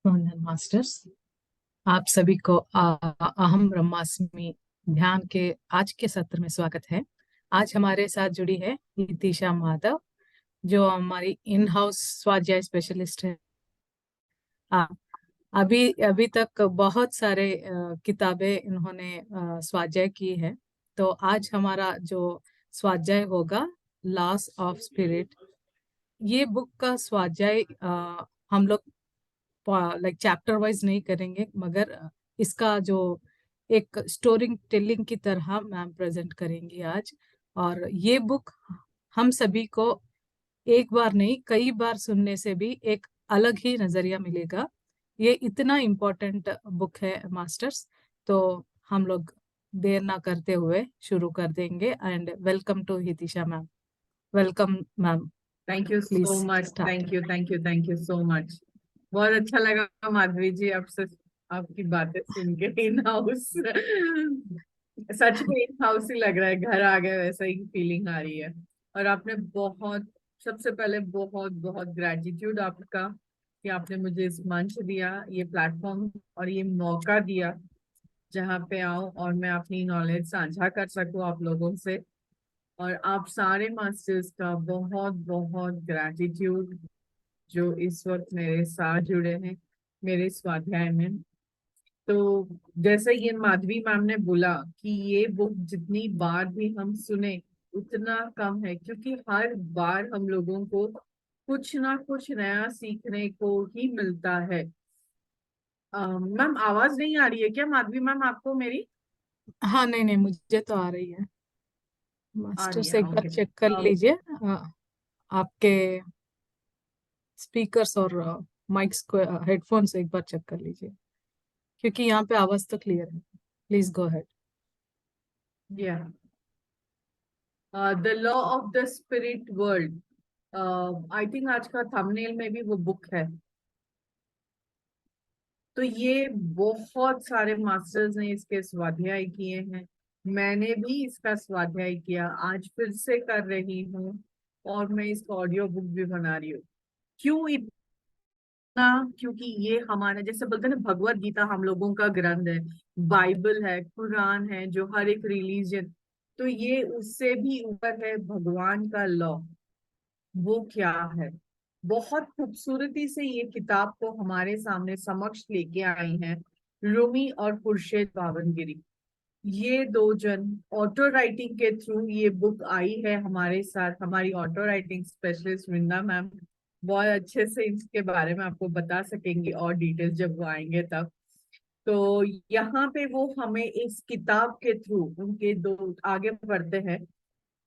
वंदन मास्टर्स। आप सभी को अहम ब्रह्मास्मि ध्यान के आज के सत्र में स्वागत है। आज हमारे साथ जुड़ी है नीतिशा माधव, जो हमारी इन हाउस स्वाध्याय स्पेशलिस्ट है। आ, अभी अभी तक बहुत सारे किताबें इन्होंने स्वाध्याय की है। तो आज हमारा जो स्वाध्याय होगा, लॉस ऑफ स्पिरिट। ये बुक का स्वाध्याय हम लोग लाइक चैप्टर वाइज नहीं करेंगे, मगर इसका जो एक स्टोरी टेलिंग की तरह मैम प्रेजेंट करेंगी आज। और ये बुक हम सभी को एक बार नहीं कई बार सुनने से भी एक अलग ही नजरिया मिलेगा। ये इतना इम्पोर्टेंट बुक है मास्टर्स। तो हम लोग देर ना करते हुए शुरू कर देंगे। And welcome to Hitisha ma'am. Welcome ma'am. Thank you please so much. Start. Thank you so much. बहुत अच्छा लगा माधवी जी, आपसे आपकी बातें सुन के। इन हाउस सच में इन हाउस ही लग रहा है, घर आ गए वैसा ही फीलिंग आ रही है। और आपने बहुत, सबसे पहले बहुत बहुत ग्रेटिट्यूड आपका कि आपने मुझे इस मंच दिया, ये प्लेटफॉर्म और ये मौका दिया जहाँ पे आऊं और मैं अपनी नॉलेज साझा कर सकूं आप लोगों से। और आप सारे मास्टर्स का बहुत बहुत ग्रेटिट्यूड जो इस वक्त मेरे साथ जुड़े हैं मेरे स्वाध्याय में। तो जैसे ये माधवी मैम ने बोला कि ये बुक जितनी बार भी हम सुने उतना कम है, क्योंकि हर बार हम लोगों को कुछ ना कुछ नया सीखने को ही मिलता है। मैम आवाज नहीं आ रही है क्या माधवी मैम आपको मेरी? हाँ, नहीं नहीं, मुझे तो आ रही है। आ मास्टर रही से है, एक बार ओके। चेक कर लीजिए आपके स्पीकर्स और माइक्स को, हेडफोन्स एक बार चेक कर लीजिए, क्योंकि यहाँ पे आवाज तो क्लियर है। Please go ahead. या the law of the spirit world, I think आज का थंबनेल में भी वो बुक है। तो ये बहुत सारे मास्टर्स ने इसके स्वाध्याय किए हैं, मैंने भी इसका स्वाध्याय किया, आज फिर से कर रही हूँ। और मैं इसका ऑडियो बुक भी बना रही हूँ। क्यों इतना? क्योंकि ये हमारा, जैसे बोलते हैं ना, भगवत गीता हम लोगों का ग्रंथ है, बाइबल है, कुरान है, जो हर एक रिलीजन, तो ये उससे भी ऊपर है। भगवान का लॉ वो क्या है, बहुत खूबसूरती से ये किताब को हमारे सामने समक्ष लेके आई हैं रूमी और खुर्शीद बावनगिरी। ये दो जन ऑटो राइटिंग के थ्रू ये बुक आई है हमारे साथ। हमारी ऑटो राइटिंग स्पेशलिस्ट वृंदा मैम बहुत अच्छे से इसके बारे में आपको बता सकेंगी और डिटेल्स जब वो आएंगे तब। तो यहाँ पे वो हमें इस किताब के थ्रू उनके दो आगे बढ़ते हैं।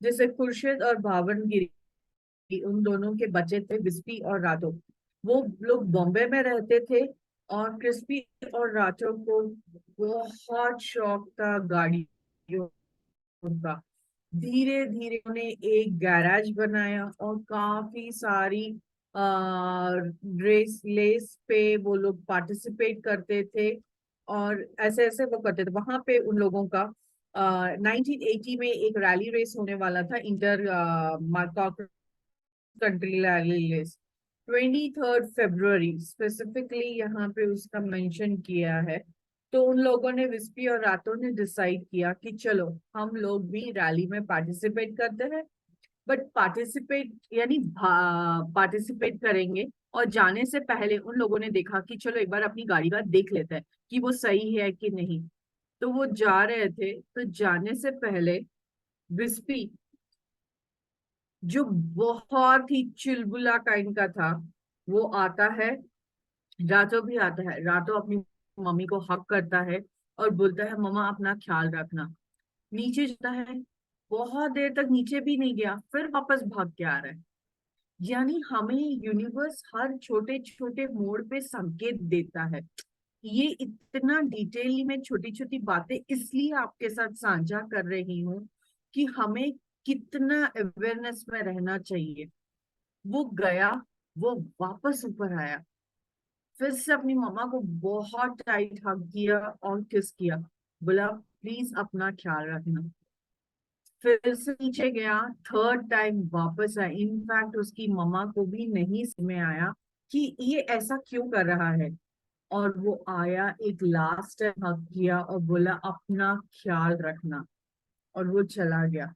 जैसे खुर्शीद और बावनगिरी, उन दोनों के बच्चे थे विस्पी और रातो। वो लोग बॉम्बे में रहते थे और क्रिस्पी और रातो को बहुत शौक था गाड़ियों का। धीरे धीरे उन्हें एक गैराज बनाया और काफी सारी रेस लेस पे वो लोग पार्टिसिपेट करते थे। और ऐसे ऐसे वो करते थे वहां पे उन लोगों का। 1980 में एक रैली रेस होने वाला था, इंटर कंट्री रैली रेस। 23 फरवरी स्पेसिफिकली यहाँ पे उसका मेंशन किया है। तो उन लोगों ने, विस्पी और रातों ने डिसाइड किया कि चलो हम लोग भी रैली में पार्टिसिपेट करते हैं। बट पार्टिसिपेट यानी पार्टिसिपेट करेंगे, और जाने से पहले उन लोगों ने देखा कि चलो एक बार अपनी गाड़ी का देख लेते हैं कि वो सही है कि नहीं। तो वो जा रहे थे, तो जाने से पहले विस्पी, जो बहुत ही चुलबुला काइंड का था, वो आता है। रातो भी आता है, रातो अपनी मम्मी को हक करता है और बोलता है मम्मा अपना ख्याल रखना। नीचे जाता है, बहुत देर तक नीचे भी नहीं गया, फिर वापस भाग के आ रहा है। यानी हमें यूनिवर्स हर छोटे छोटे मोड़ पे संकेत देता है। ये इतना डिटेल में छोटी छोटी बातें इसलिए आपके साथ साझा कर रही हूँ कि हमें कितना अवेयरनेस में रहना चाहिए। वो गया, वो वापस ऊपर आया, फिर से अपनी मम्मा को बहुत टाइट हग किया और किस किया, बोला प्लीज अपना ख्याल रखना। फिर से नीचे गया, थर्ड टाइम वापस आया। इनफैक्ट उसकी मम्मा को भी नहीं समझ में आया कि ये ऐसा क्यों कर रहा है। और वो आया, एक लास्ट टाइम हक किया और बोला अपना ख्याल रखना, और वो चला गया।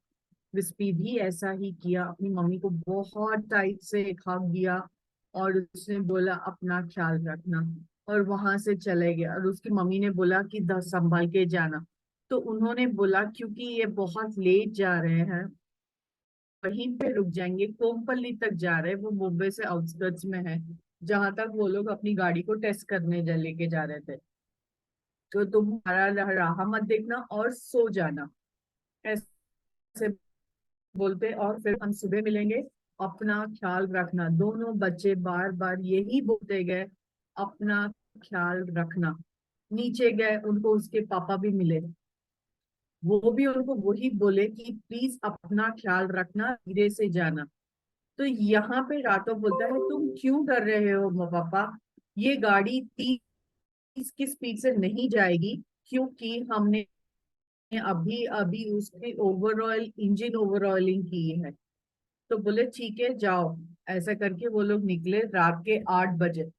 विस्पी भी ऐसा ही किया, अपनी मम्मी को बहुत टाइट से एक हक दिया और उसने बोला अपना ख्याल रखना, और वहां से चले गए। और उसकी मम्मी ने बोला कि दस संभाल के जाना। तो उन्होंने बोला क्योंकि ये बहुत लेट जा रहे हैं, वहीं पे रुक जाएंगे। कोमपल्ली तक जा रहे हैं, वो मुंबई से आउटस्कर्ट्स में है, जहां तक वो लोग अपनी गाड़ी को टेस्ट करने लेके जा रहे थे। तो तुम हमारा राह मत देखना और सो जाना, ऐसे बोलते। और फिर हम सुबह मिलेंगे, अपना ख्याल रखना। दोनों बच्चे बार बार यही बोलते गए, अपना ख्याल रखना। नीचे गए, उनको उसके पापा भी मिले, वो भी उनको वही बोले कि प्लीज अपना ख्याल रखना, धीरे से जाना। तो यहाँ पे रातो बोलता है तुम क्यों डर रहे हो पापा, ये गाड़ी 30 की स्पीड से नहीं जाएगी, क्योंकि हमने अभी अभी उसकी ओवरऑल इंजन ओवर ऑयलिंग की है। तो बोले ठीक है जाओ। ऐसा करके वो लोग निकले रात के 8 बजे,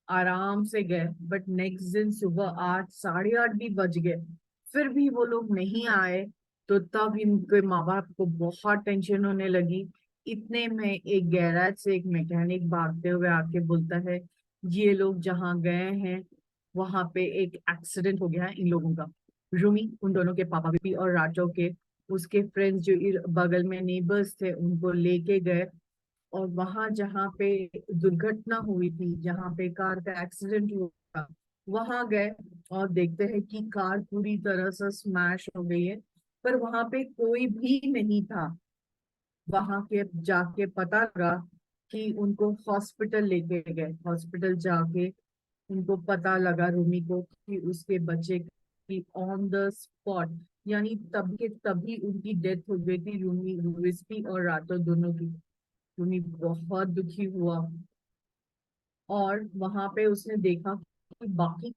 आराम से गए। बट नेक्स्ट दिन सुबह 8, साढ़े 8 भी बज गए, फिर भी वो लोग नहीं आए। तो तब इनके माँ बाप को बहुत टेंशन होने लगी। इतने में एक गैराज से एक मैकेनिक भागते हुए आके बोलता है ये लोग जहाँ गए हैं वहां पे एक एक्सीडेंट हो गया है इन लोगों का। रूमी, उन दोनों के पापा भी और राजो के उसके फ्रेंड्स जो बगल में नेबर्स थे उनको लेके गए। और वहां जहाँ पे दुर्घटना हुई थी, जहाँ पे कार का एक्सीडेंट हुआ, वहां गए और देखते हैं कि कार पूरी तरह से स्मैश हो गई है, पर वहां पे कोई भी नहीं था। वहां के जाके पता लगा कि उनको हॉस्पिटल लेके गए। हॉस्पिटल जाके उनको पता लगा रूमी को कि उसके बच्चे की ऑन द स्पॉट, यानी तब के तभी उनकी डेथ हो गई थी, रूमी रिस्पी और रातो दोनों की। रूमी बहुत दुखी हुआ। और वहां पे उसने देखा कि बाकी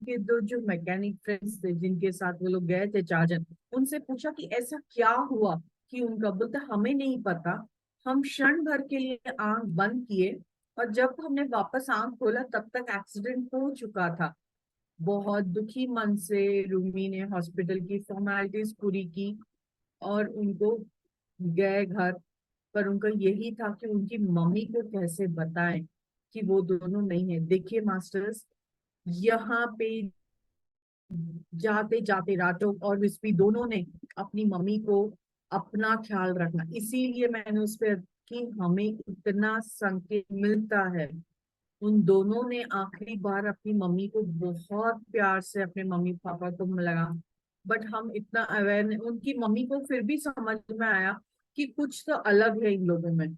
के दो जो मैकेनिक फ्रेंड्स थे जिनके साथ वो लोग गए थे 4 जन, उनसे पूछा कि ऐसा क्या हुआ कि उनका, बोलता हमें नहीं पता। हम क्षण भर के लिए आंख बंद किए और जब हमने वापस आंख खोला तब तक एक्सीडेंट हो चुका था। बहुत दुखी मन से रूमी ने हॉस्पिटल की फॉर्मेलिटीज पूरी की और उनको गए घर। पर उनका यही था कि उनकी मम्मी को कैसे बताएं कि वो दोनों नहीं है। देखिए मास्टर्स, यहाँ पे जाते जाते रातों और विस्पी दोनों ने अपनी मम्मी को अपना ख्याल रखना, इसीलिए मैंने उस पर कि हमें इतना संकेत मिलता है। उन दोनों ने आखिरी बार अपनी मम्मी को बहुत प्यार से अपने मम्मी पापा को लगा। बट हम इतना अवेयर नहीं, उनकी मम्मी को फिर भी समझ में आया कि कुछ तो अलग है इन लोगों में।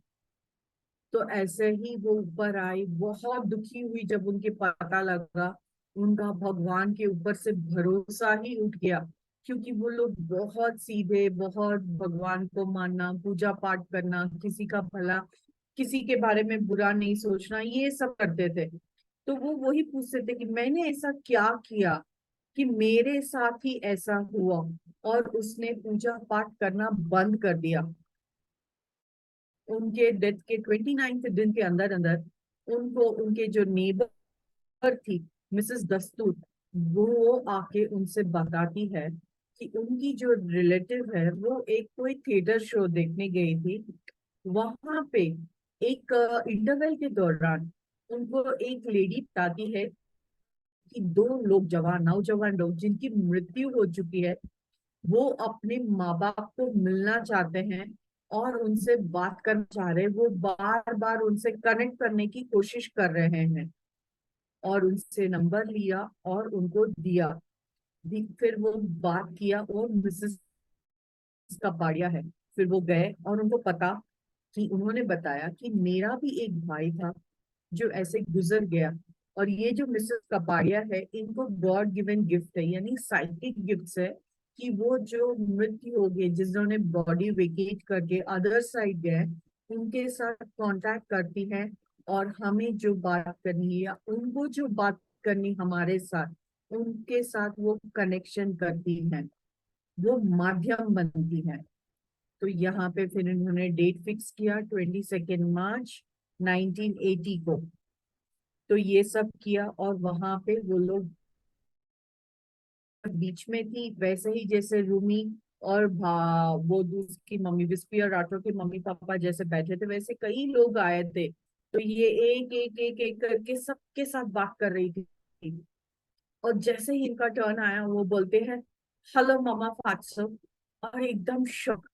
तो ऐसे ही वो ऊपर आई, बहुत दुखी हुई जब उनके पता लगा। उनका भगवान के ऊपर से भरोसा ही उठ गया, क्योंकि वो लोग बहुत सीधे, बहुत भगवान को मानना, पूजा पाठ करना, किसी का भला, किसी के बारे में बुरा नहीं सोचना, ये सब करते थे। तो वो वही पूछते थे कि मैंने ऐसा क्या किया कि मेरे साथ ही ऐसा हुआ। और उसने पूजा पाठ करना बंद कर दिया। उनके डेथ के 29 दिन के अंदर अंदर उनको उनके जो नेबर थी, मिसेस दस्तूर, वो आके उनसे बताती है कि उनकी जो रिलेटिव है वो एक कोई थिएटर शो देखने गई थी। वहां पे एक इंटरवल के दौरान उनको एक लेडी बताती है कि दो लोग, जवान नौजवान लोग जिनकी मृत्यु हो चुकी है, वो अपने माँ बाप को मिलना चाहते हैं और उनसे बात करना चाह रहे हैं। वो बार बार उनसे कनेक्ट करने की कोशिश कर रहे हैं और उनसे नंबर लिया और उनको दिया। फिर वो बात किया, वो मिसेस कपाड़िया है। फिर वो गए और उनको पता कि उन्होंने बताया कि मेरा भी एक भाई था जो ऐसे गुजर गया। और ये जो मिसेस कपाड़िया है, इनको गॉड गिवन गिफ्ट है, यानी साइकिक गिफ्ट है, कि वो जो मृत्यु हो गई, जिन्होंने बॉडी वेकेट करके अदर साइड गए, उनके साथ कांटेक्ट करती हैं। और हमें जो बात करनी है या उनको जो बात करनी हमारे साथ, उनके साथ वो कनेक्शन करती हैं, वो माध्यम बनती है। तो यहाँ पे फिर इन्होंने डेट फिक्स किया 22 मार्च 1980 को। तो ये सब किया, और वहां पे वो लोग बीच में थी, वैसे ही जैसे रूमी और वो दूसरी मम्मी विस्पी और राठौर के मम्मी पापा जैसे बैठे थे, वैसे कई लोग आए थे। तो ये एक एक एक एक करके सबके साथ बात कर रही थी। और जैसे ही इनका टर्न आया, वो बोलते हैं, हेलो मामा फात्सो। और एकदम शॉक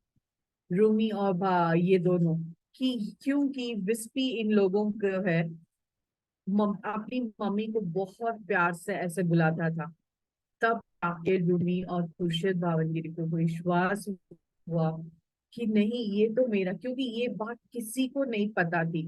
रूमी और ये दोनों, कि क्योंकि विस्पी इन लोगों को है, अपनी मम्मी को बहुत प्यार से ऐसे बुलाता था। तब आके रूमी और खुर्शीद भावनगिरी को विश्वास हुआ कि नहीं, ये तो मेरा, क्योंकि ये बात किसी को नहीं पता थी।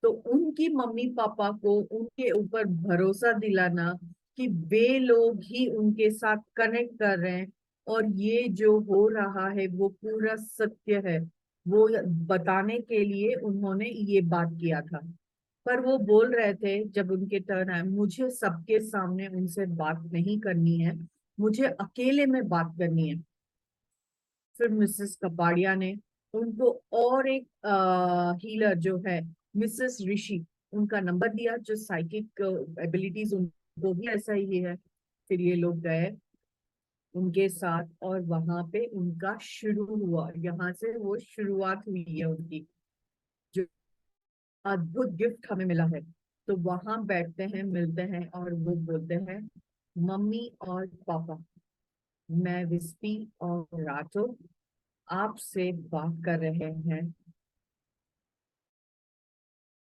तो उनकी मम्मी पापा को उनके ऊपर भरोसा दिलाना कि वे लोग ही उनके साथ कनेक्ट कर रहे हैं, और ये जो हो रहा है वो पूरा सत्य है, वो बताने के लिए उन्होंने ये बात किया था। पर वो बोल रहे थे जब उनके टर्न आए, मुझे सबके सामने उनसे बात नहीं करनी है, मुझे अकेले में बात करनी है। फिर मिसेस कपाड़िया ने उनको और एक हीलर जो है मिसेस ऋषि, उनका नंबर दिया, जो साइकिक एबिलिटीज उनको भी ऐसा ही है। फिर ये लोग गए उनके साथ, और वहां पे उनका शुरू हुआ, यहाँ से वो शुरुआत हुई है उनकी। जो अद्भुत गिफ्ट हमें मिला है। तो वहां बैठते हैं, मिलते हैं, और वो बोलते हैं, मम्मी और पापा, मैं विस्पी और रातो आपसे बात कर रहे हैं।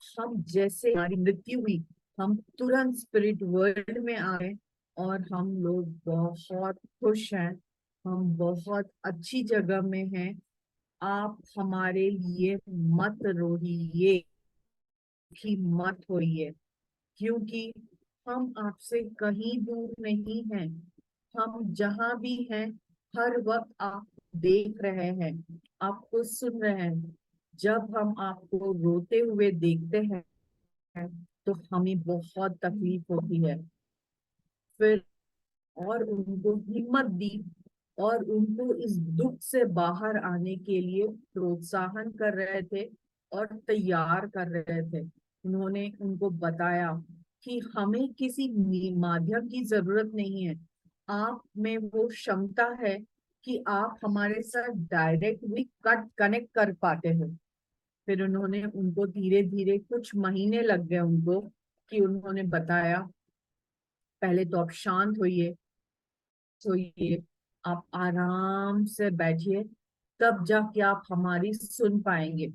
हम जैसे हमारी मृत्यु हुई, हम तुरंत स्पिरिट वर्ल्ड में आए, और हम लोग बहुत खुश हैं, हम बहुत अच्छी जगह में हैं। आप हमारे लिए मत रोइए, भी मत होइए, क्योंकि हम आपसे कहीं दूर नहीं हैं। हम जहां भी हैं, हर वक्त आप देख रहे हैं, आपको सुन रहे हैं। जब हम आपको रोते हुए देखते हैं तो हमें बहुत तकलीफ होती है। फिर और उनको हिम्मत दी, और उनको इस दुख से बाहर आने के लिए प्रोत्साहन कर रहे थे और तैयार कर रहे थे। उन्होंने उनको बताया कि हमें किसी माध्यम की जरूरत नहीं है, आप में वो क्षमता है कि आप हमारे साथ डायरेक्टली कनेक्ट कर पाते हो। फिर उन्होंने उनको धीरे धीरे, कुछ महीने लग गए उनको, कि उन्होंने बताया, पहले तो आप शांत होइए, सोइए, आप आराम से बैठिए, तब जाके आप हमारी सुन पाएंगे।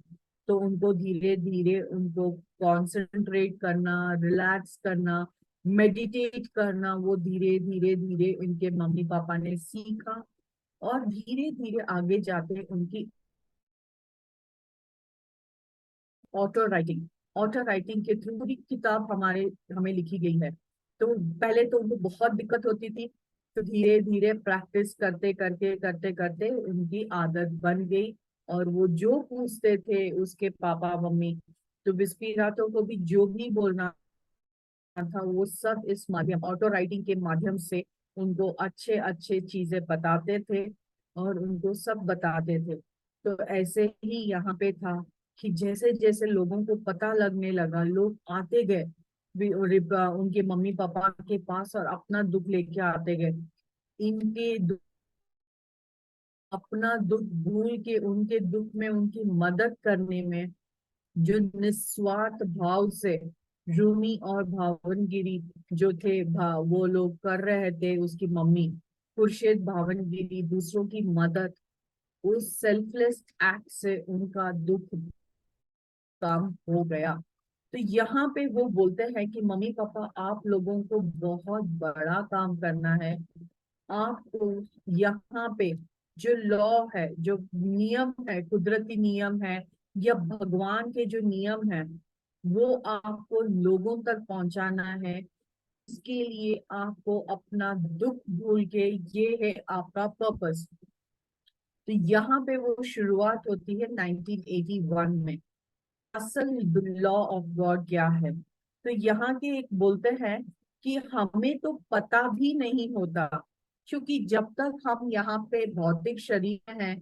तो उनको धीरे धीरे उनको कंसंट्रेट करना, रिलैक्स करना, मेडिटेट करना, वो धीरे धीरे धीरे उनके मम्मी पापा ने सीखा। और धीरे धीरे आगे जाके उनकी ऑटो राइटिंग के थ्रू पूरी किताब हमें लिखी गई है। तो पहले तो उनको बहुत दिक्कत होती थी, तो धीरे धीरे प्रैक्टिस करते करते करते करते उनकी आदत बन गई। और वो जो पूछते थे उसके पापा मम्मी, तो बिस्पी रातों को भी जो भी बोलना था, वो सब इस माध्यम ऑटो राइटिंग के माध्यम से उनको अच्छे अच्छे चीजें बताते थे, और उनको सब बताते थे। तो ऐसे ही यहाँ पे था कि जैसे जैसे लोगों को पता लगने लगा, लोग आते गए उनके मम्मी पापा के पास, और अपना दुख लेके आते गए। इनके अपना दुख भूल के उनके दुख में उनकी मदद करने में, जो निस्वार्थ भाव से रूमी और भावनगिरी जो थे, वो लोग कर रहे थे, उसकी मम्मी खुर्शीद भावनगिरी दूसरों की मदद, उस सेल्फलेस एक्ट से उनका दुख काम हो गया। तो यहाँ पे वो बोलते हैं कि मम्मी पापा, आप लोगों को बहुत बड़ा काम करना है। आपको यहाँ पे जो लॉ है, जो नियम है, कुदरती नियम है, या भगवान के जो नियम है, वो आपको लोगों तक पहुंचाना है। इसके लिए आपको अपना दुख भूल के, ये है आपका पर्पस। तो यहाँ पे वो शुरुआत होती है 1981 में। असल लॉ ऑफ गॉड क्या है? तो यहाँ के एक बोलते हैं कि हमें तो पता भी नहीं होता, क्योंकि जब तक हम यहाँ पे भौतिक शरीर हैं,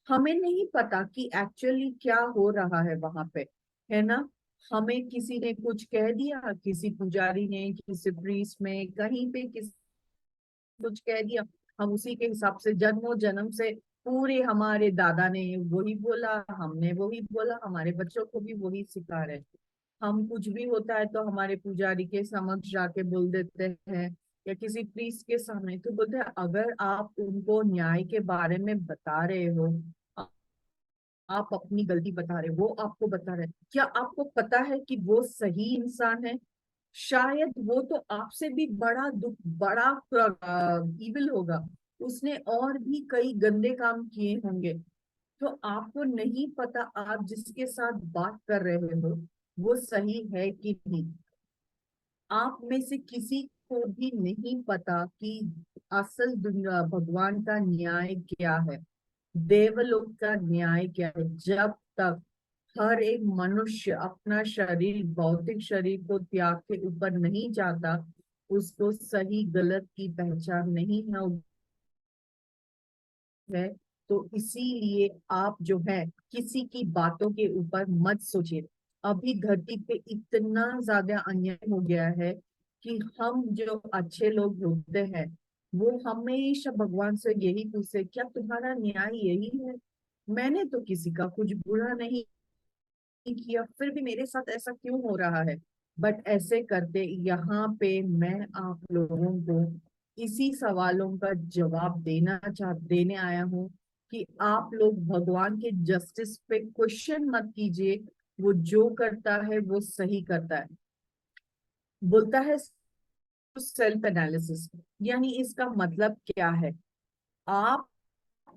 हमें नहीं पता कि एक्चुअली क्या हो रहा है वहां पे, है ना। हमें किसी ने कुछ कह दिया, किसी पुजारी ने, किसी प्रीस्ट में, कहीं पे किसी कुछ कह दिया, हम उसी के हिसाब से जन्मों जन्म से पूरे, हमारे दादा ने वही बोला, हमने वही बोला, हमारे बच्चों को भी वही सिखा रहे हैं। हम कुछ भी होता है तो हमारे पुजारी के समक्ष जाके बोल देते हैं, या किसी प्रीस्ट के सामने तो बोलते हैं, अगर आप उनको न्याय के बारे में बता रहे हो, आप अपनी गलती बता रहे हो, वो आपको बता रहे हैं, क्या आपको पता है कि वो सही इंसान है? शायद वो तो आपसे भी बड़ा दुख, बड़ा इविल होगा, उसने और भी कई गंदे काम किए होंगे। तो आपको नहीं पता आप जिसके साथ बात कर रहे हो वो सही है कि नहीं। आप में से किसी को भी नहीं पता कि असल दुनिया, भगवान का न्याय क्या है, देवलोक का न्याय क्या है। जब तक हर एक मनुष्य अपना शरीर, भौतिक शरीर को त्याग के ऊपर नहीं जाता, उसको सही गलत की पहचान नहीं है। तो इसीलिए आप जो है किसी की बातों के ऊपर मत सोचिए। अभी धरती पे इतना ज्यादा अन्याय हो गया है कि हम जो अच्छे लोग होते हैं वो हमेशा भगवान से यही पूछते, क्या तुम्हारा न्याय यही है? मैंने तो किसी का कुछ बुरा नहीं किया, फिर भी मेरे साथ ऐसा क्यों हो रहा है? बट ऐसे करते यहाँ पे मैं आप लोगों को इसी सवालों का जवाब देने आया हूँ कि आप लोग भगवान के जस्टिस पे क्वेश्चन मत कीजिए। वो जो करता है वो सही करता है। बोलता है सेल्फ एनालिसिस, यानी इसका मतलब क्या है? आप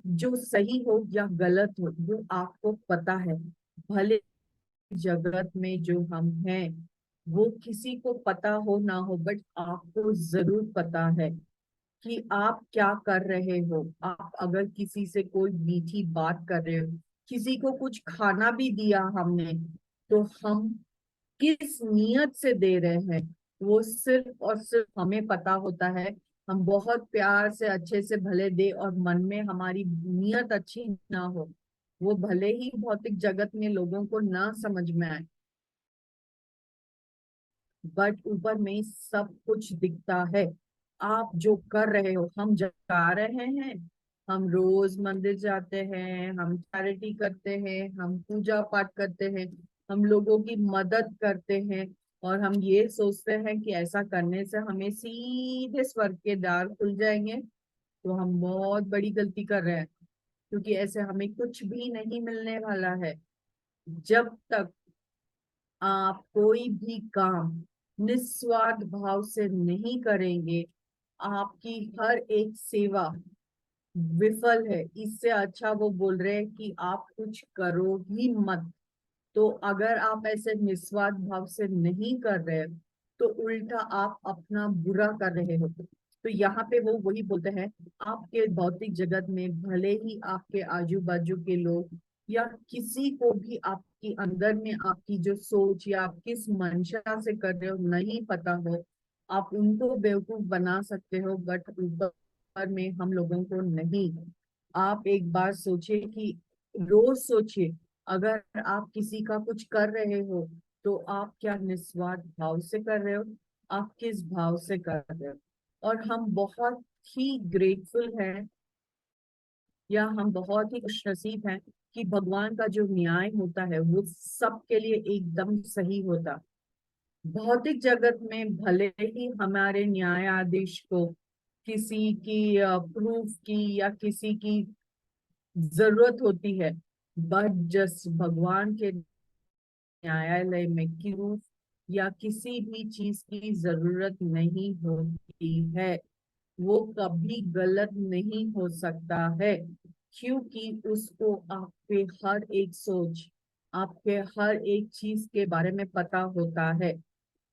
जो सही हो या गलत हो वो आपको पता है। भले जगत में जो हम हैं वो किसी को पता हो ना हो, बट आपको जरूर पता है कि आप क्या कर रहे हो। आप अगर किसी से कोई मीठी बात कर रहे हो, किसी को कुछ खाना भी दिया हमने, तो हम किस नियत से दे रहे हैं वो सिर्फ और सिर्फ हमें पता होता है। हम बहुत प्यार से अच्छे से भले दे और मन में हमारी नियत अच्छी ना हो, वो भले ही भौतिक जगत में लोगों को ना समझ में आए, बट ऊपर में सब कुछ दिखता है। आप जो कर रहे हो, हम जा रहे हैं, हम रोज मंदिर जाते हैं, हम चैरिटी करते हैं, हम पूजा पाठ करते हैं, हम लोगों की मदद करते हैं, और हम ये सोचते हैं कि ऐसा करने से हमें सीधे स्वर्ग के द्वार खुल जाएंगे। तो हम बहुत बड़ी गलती कर रहे हैं, क्योंकि ऐसे हमें कुछ भी नहीं मिलने वाला है। जब तक आप कोई भी काम निस्वार्थ भाव से नहीं करेंगे, आपकी हर एक सेवा विफल है। इससे अच्छा वो बोल रहे हैं कि आप कुछ करो ही मत। तो अगर आप ऐसे निस्वार्थ भाव से नहीं कर रहे तो उल्टा आप अपना बुरा कर रहे हो। तो यहाँ पे वो वही बोलते हैं, आपके भौतिक जगत में भले ही आपके आजू बाजू के लोग या किसी को भी आपकी अंदर में आपकी जो सोच या आप किस मंशा से कर रहे हो नहीं पता हो, आप उनको बेवकूफ बना सकते हो, बट ऊपर में हम लोगों को नहीं। आप एक बार सोचिए कि रोज सोचिए, अगर आप किसी का कुछ कर रहे हो तो आप क्या निस्वार्थ भाव से कर रहे हो, आप किस भाव से कर रहे हो। और हम बहुत ही ग्रेटफुल हैं, या हम बहुत ही खुशनसीब हैं कि भगवान का जो न्याय होता है वो सबके लिए एकदम सही होता। भौतिक जगत में भले ही हमारे न्यायाधीश को किसी की प्रूफ की या किसी की जरूरत होती है, बट जस्ट भगवान के न्यायालय में प्रूफ या किसी भी चीज की जरूरत नहीं होती है। वो कभी गलत नहीं हो सकता है, क्योंकि उसको आपके हर एक सोच, आपके हर एक चीज के बारे में पता होता है।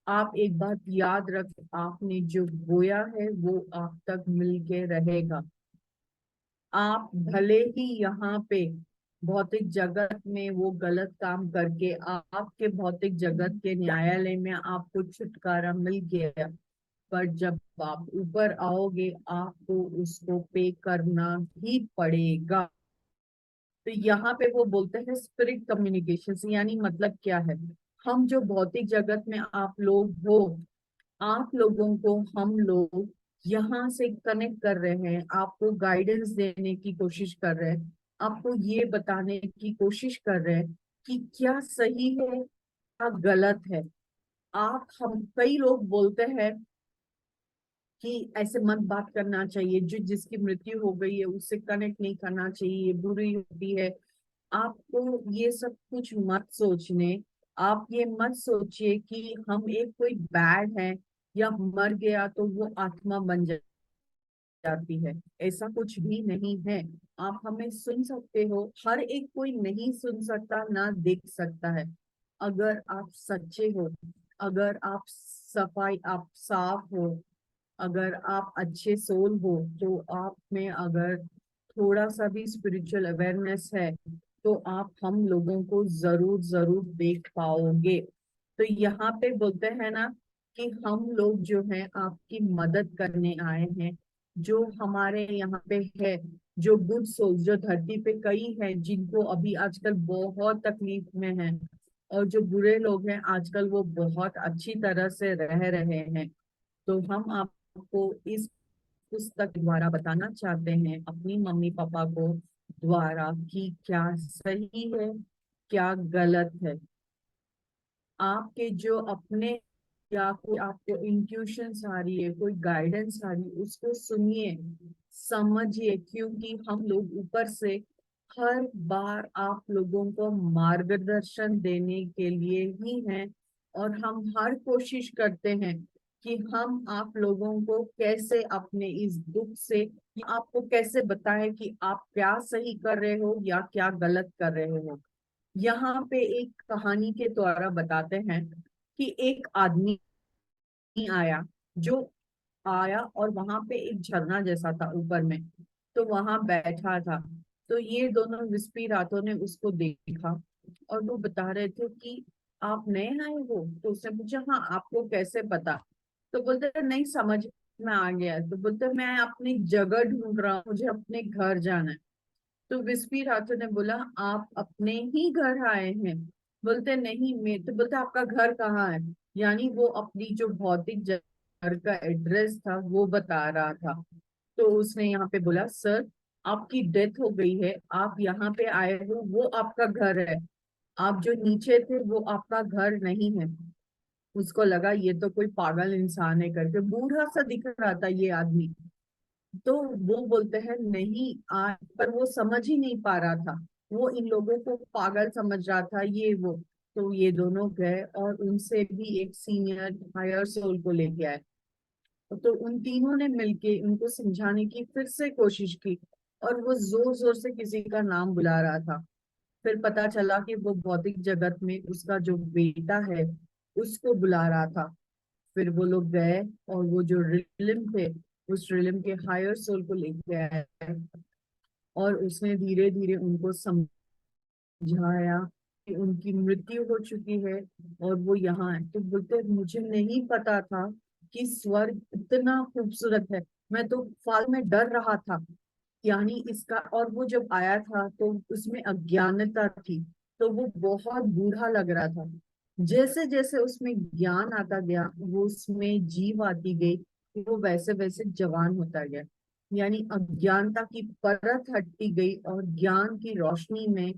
आप एक बात याद रख, आपने जो बोया है वो आप तक मिल के रहेगा। आप भले ही यहाँ पे भौतिक जगत में वो गलत काम करके आपके भौतिक जगत के न्यायालय में आपको छुटकारा मिल गया, पर जब आप ऊपर आओगे आपको उसको पे करना ही पड़ेगा। तो यहाँ पे वो बोलते हैं स्पिरिट कम्युनिकेशन, यानी मतलब क्या है? हम जो भौतिक जगत में आप लोग हो, आप लोगों को हम लोग यहाँ से कनेक्ट कर रहे हैं, आपको गाइडेंस देने की कोशिश कर रहे हैं, आपको ये बताने की कोशिश कर रहे हैं कि क्या सही है क्या गलत है। आप हम कई लोग बोलते हैं कि ऐसे मत बात करना चाहिए, जो जिसकी मृत्यु हो गई है उससे कनेक्ट नहीं करना चाहिए, ये बुरी होती है। आपको ये सब कुछ मत सोचने, आप ये मत सोचिए कि हम एक कोई बैड है या मर गया तो वो आत्मा बन जाती है, ऐसा कुछ भी नहीं है। आप हमें सुन सकते हो, हर एक कोई नहीं सुन सकता ना देख सकता है। अगर आप सच्चे हो, अगर आप साफ हो, अगर आप अच्छे सोल हो, तो आप में अगर थोड़ा सा भी स्पिरिचुअल अवेयरनेस है, तो आप हम लोगों को जरूर जरूर देख पाओगे। तो यहाँ पे बोलते हैं ना कि हम लोग जो हैं आपकी मदद करने आए हैं। जो हमारे यहाँ पे है, जो गुड सोल्स जो धरती पे कई हैं जिनको अभी आजकल बहुत तकलीफ में है, और जो बुरे लोग हैं आजकल वो बहुत अच्छी तरह से रह रहे हैं। तो हम आपको इस पुस्तक द्वारा बताना चाहते हैं अपनी मम्मी पापा को द्वारा कि क्या सही है क्या गलत है। आपके जो अपने या कोई आपको इंट्यूशंस आ रही है, कोई गाइडेंस आ रही है, उसको सुनिए, समझिए, क्योंकि हम लोग ऊपर से हर बार आप लोगों को मार्गदर्शन देने के लिए ही हैं। और हम हर कोशिश करते हैं कि हम आप लोगों को कैसे अपने इस दुख से, आपको कैसे बताएं कि आप क्या सही कर रहे हो या क्या गलत कर रहे हो। यहाँ पे एक कहानी के द्वारा बताते हैं कि एक आदमी आया, जो आया और वहां पे एक झरना जैसा था ऊपर में, तो वहां बैठा था। तो ये दोनों विस्पी रातों ने उसको देखा, और वो बता रहे थे कि आप नए आए हो। तो उसने पूछा हाँ आपको कैसे पता। तो बोलते नहीं समझ में आ गया। तो बोलते मैं अपनी जगह ढूंढ रहा हूँ, मुझे अपने घर जाना है। तो विस्पी राठौर ने बोला आप अपने ही घर आए हैं। बोलते नहीं मैं, तो बोलते आपका घर कहाँ है। यानी वो अपनी जो भौतिक घर का एड्रेस था वो बता रहा था। तो उसने यहाँ पे बोला सर आपकी डेथ हो गई है, आप यहाँ पे आए हो वो आपका घर है, आप जो नीचे थे वो आपका घर नहीं है। उसको लगा ये तो कोई पागल इंसान है करके, बूढ़ा सा दिख रहा था ये आदमी। तो वो बोलते हैं नहीं आज, पर वो समझ ही नहीं पा रहा था, वो इन लोगों को पागल समझ रहा था ये वो। तो ये दोनों गए और उनसे भी एक सीनियर हायर सोल को लेके आए। तो उन तीनों ने मिलके उनको समझाने की फिर से कोशिश की, और वो जोर जोर से किसी का नाम बुला रहा था। फिर पता चला कि वो भौतिक जगत में उसका जो बेटा है उसको बुला रहा था। फिर वो लोग गए और वो जो रिलिम थे उस रिलिम के हायर सोल को लेके आए, और उसने धीरे धीरे उनको समझाया कि उनकी मृत्यु हो चुकी है और वो यहाँ है। तो बोलते मुझे नहीं पता था कि स्वर्ग इतना खूबसूरत है, मैं तो फाल में डर रहा था। यानी इसका, और वो जब आया था तो उसमें अज्ञानता थी, तो वो बहुत बूढ़ा लग रहा था। जैसे जैसे उसमें ज्ञान आता गया, वो उसमें जीव आती गई, वो वैसे वैसे जवान होता गया। यानी अज्ञानता की परत हटती गई और ज्ञान की रोशनी में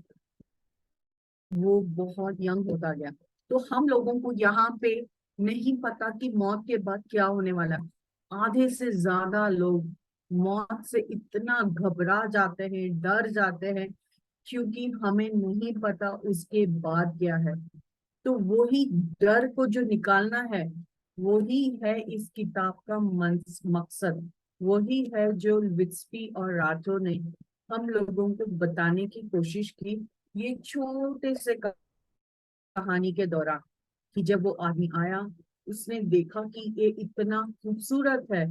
वो बहुत यंग होता गया। तो हम लोगों को यहाँ पे नहीं पता कि मौत के बाद क्या होने वाला है। आधे से ज्यादा लोग मौत से इतना घबरा जाते हैं, डर जाते हैं, क्योंकि हमें नहीं पता उसके बाद क्या है। तो वही डर को जो निकालना है, वही है इस किताब का मकसद। वही है जो विट्सपी और राठौर ने हम लोगों को बताने की कोशिश की, ये छोटे से कहानी के दौरान। कि जब वो आदमी आया, उसने देखा कि ये इतना खूबसूरत है।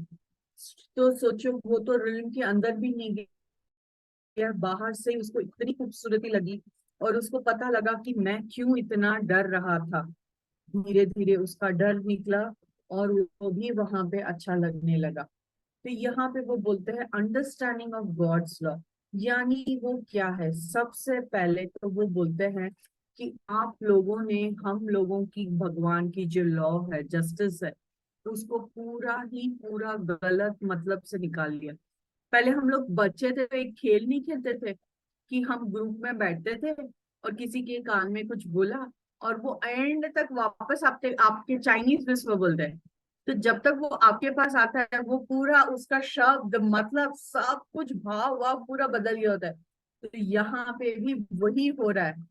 तो सोचो वो तो रिलिम के अंदर भी नहीं गया, बाहर से उसको इतनी खूबसूरती लगी, और उसको पता लगा कि मैं क्यों इतना डर रहा था। धीरे धीरे उसका डर निकला, और वो भी वहां पे अच्छा लगने लगा। तो यहाँ पे वो बोलते हैं अंडरस्टैंडिंग ऑफ गॉड्स लॉ। यानी वो क्या है, सबसे पहले तो वो बोलते हैं कि आप लोगों ने हम लोगों की भगवान की जो लॉ है, जस्टिस है, उसको पूरा ही पूरा गलत मतलब से निकाल लिया। पहले हम लोग बच्चे थे तो एक खेल नहीं खेलते थे कि हम ग्रुप में बैठते थे और किसी के कान में कुछ बोला और वो एंड तक वापस आपके आपके चाइनीज विस्पर बोलते हैं। तो जब तक वो आपके पास आता है वो पूरा उसका शब्द मतलब सब कुछ भाव वाव पूरा बदल गया होता है। तो यहाँ पे भी वही हो रहा है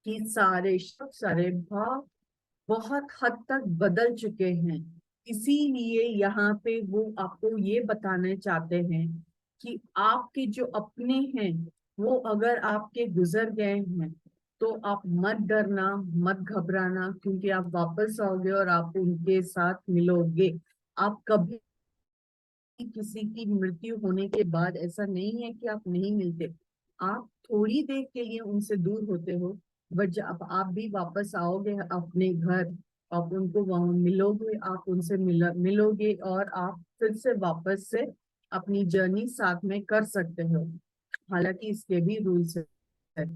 कि सारे शब्द सारे भाव बहुत हद तक बदल चुके हैं। इसीलिए यहाँ पे वो आपको ये बताना चाहते हैं कि आपके जो अपने हैं वो अगर आपके गुजर गए हैं तो आप मत डरना, मत घबराना, क्योंकि आप वापस आओगे और आप उनके साथ मिलोगे। आप कभी किसी की मृत्यु होने के बाद ऐसा नहीं है कि आप नहीं मिलते। आप थोड़ी देर के लिए उनसे दूर होते हो, बट जब आप भी वापस आओगे अपने घर, आप उनको वहां मिलोगे, आप उनसे मिलोगे और आप फिर से वापस से अपनी जर्नी साथ में कर सकते हो। हालांकि इसके भी रूल्स है।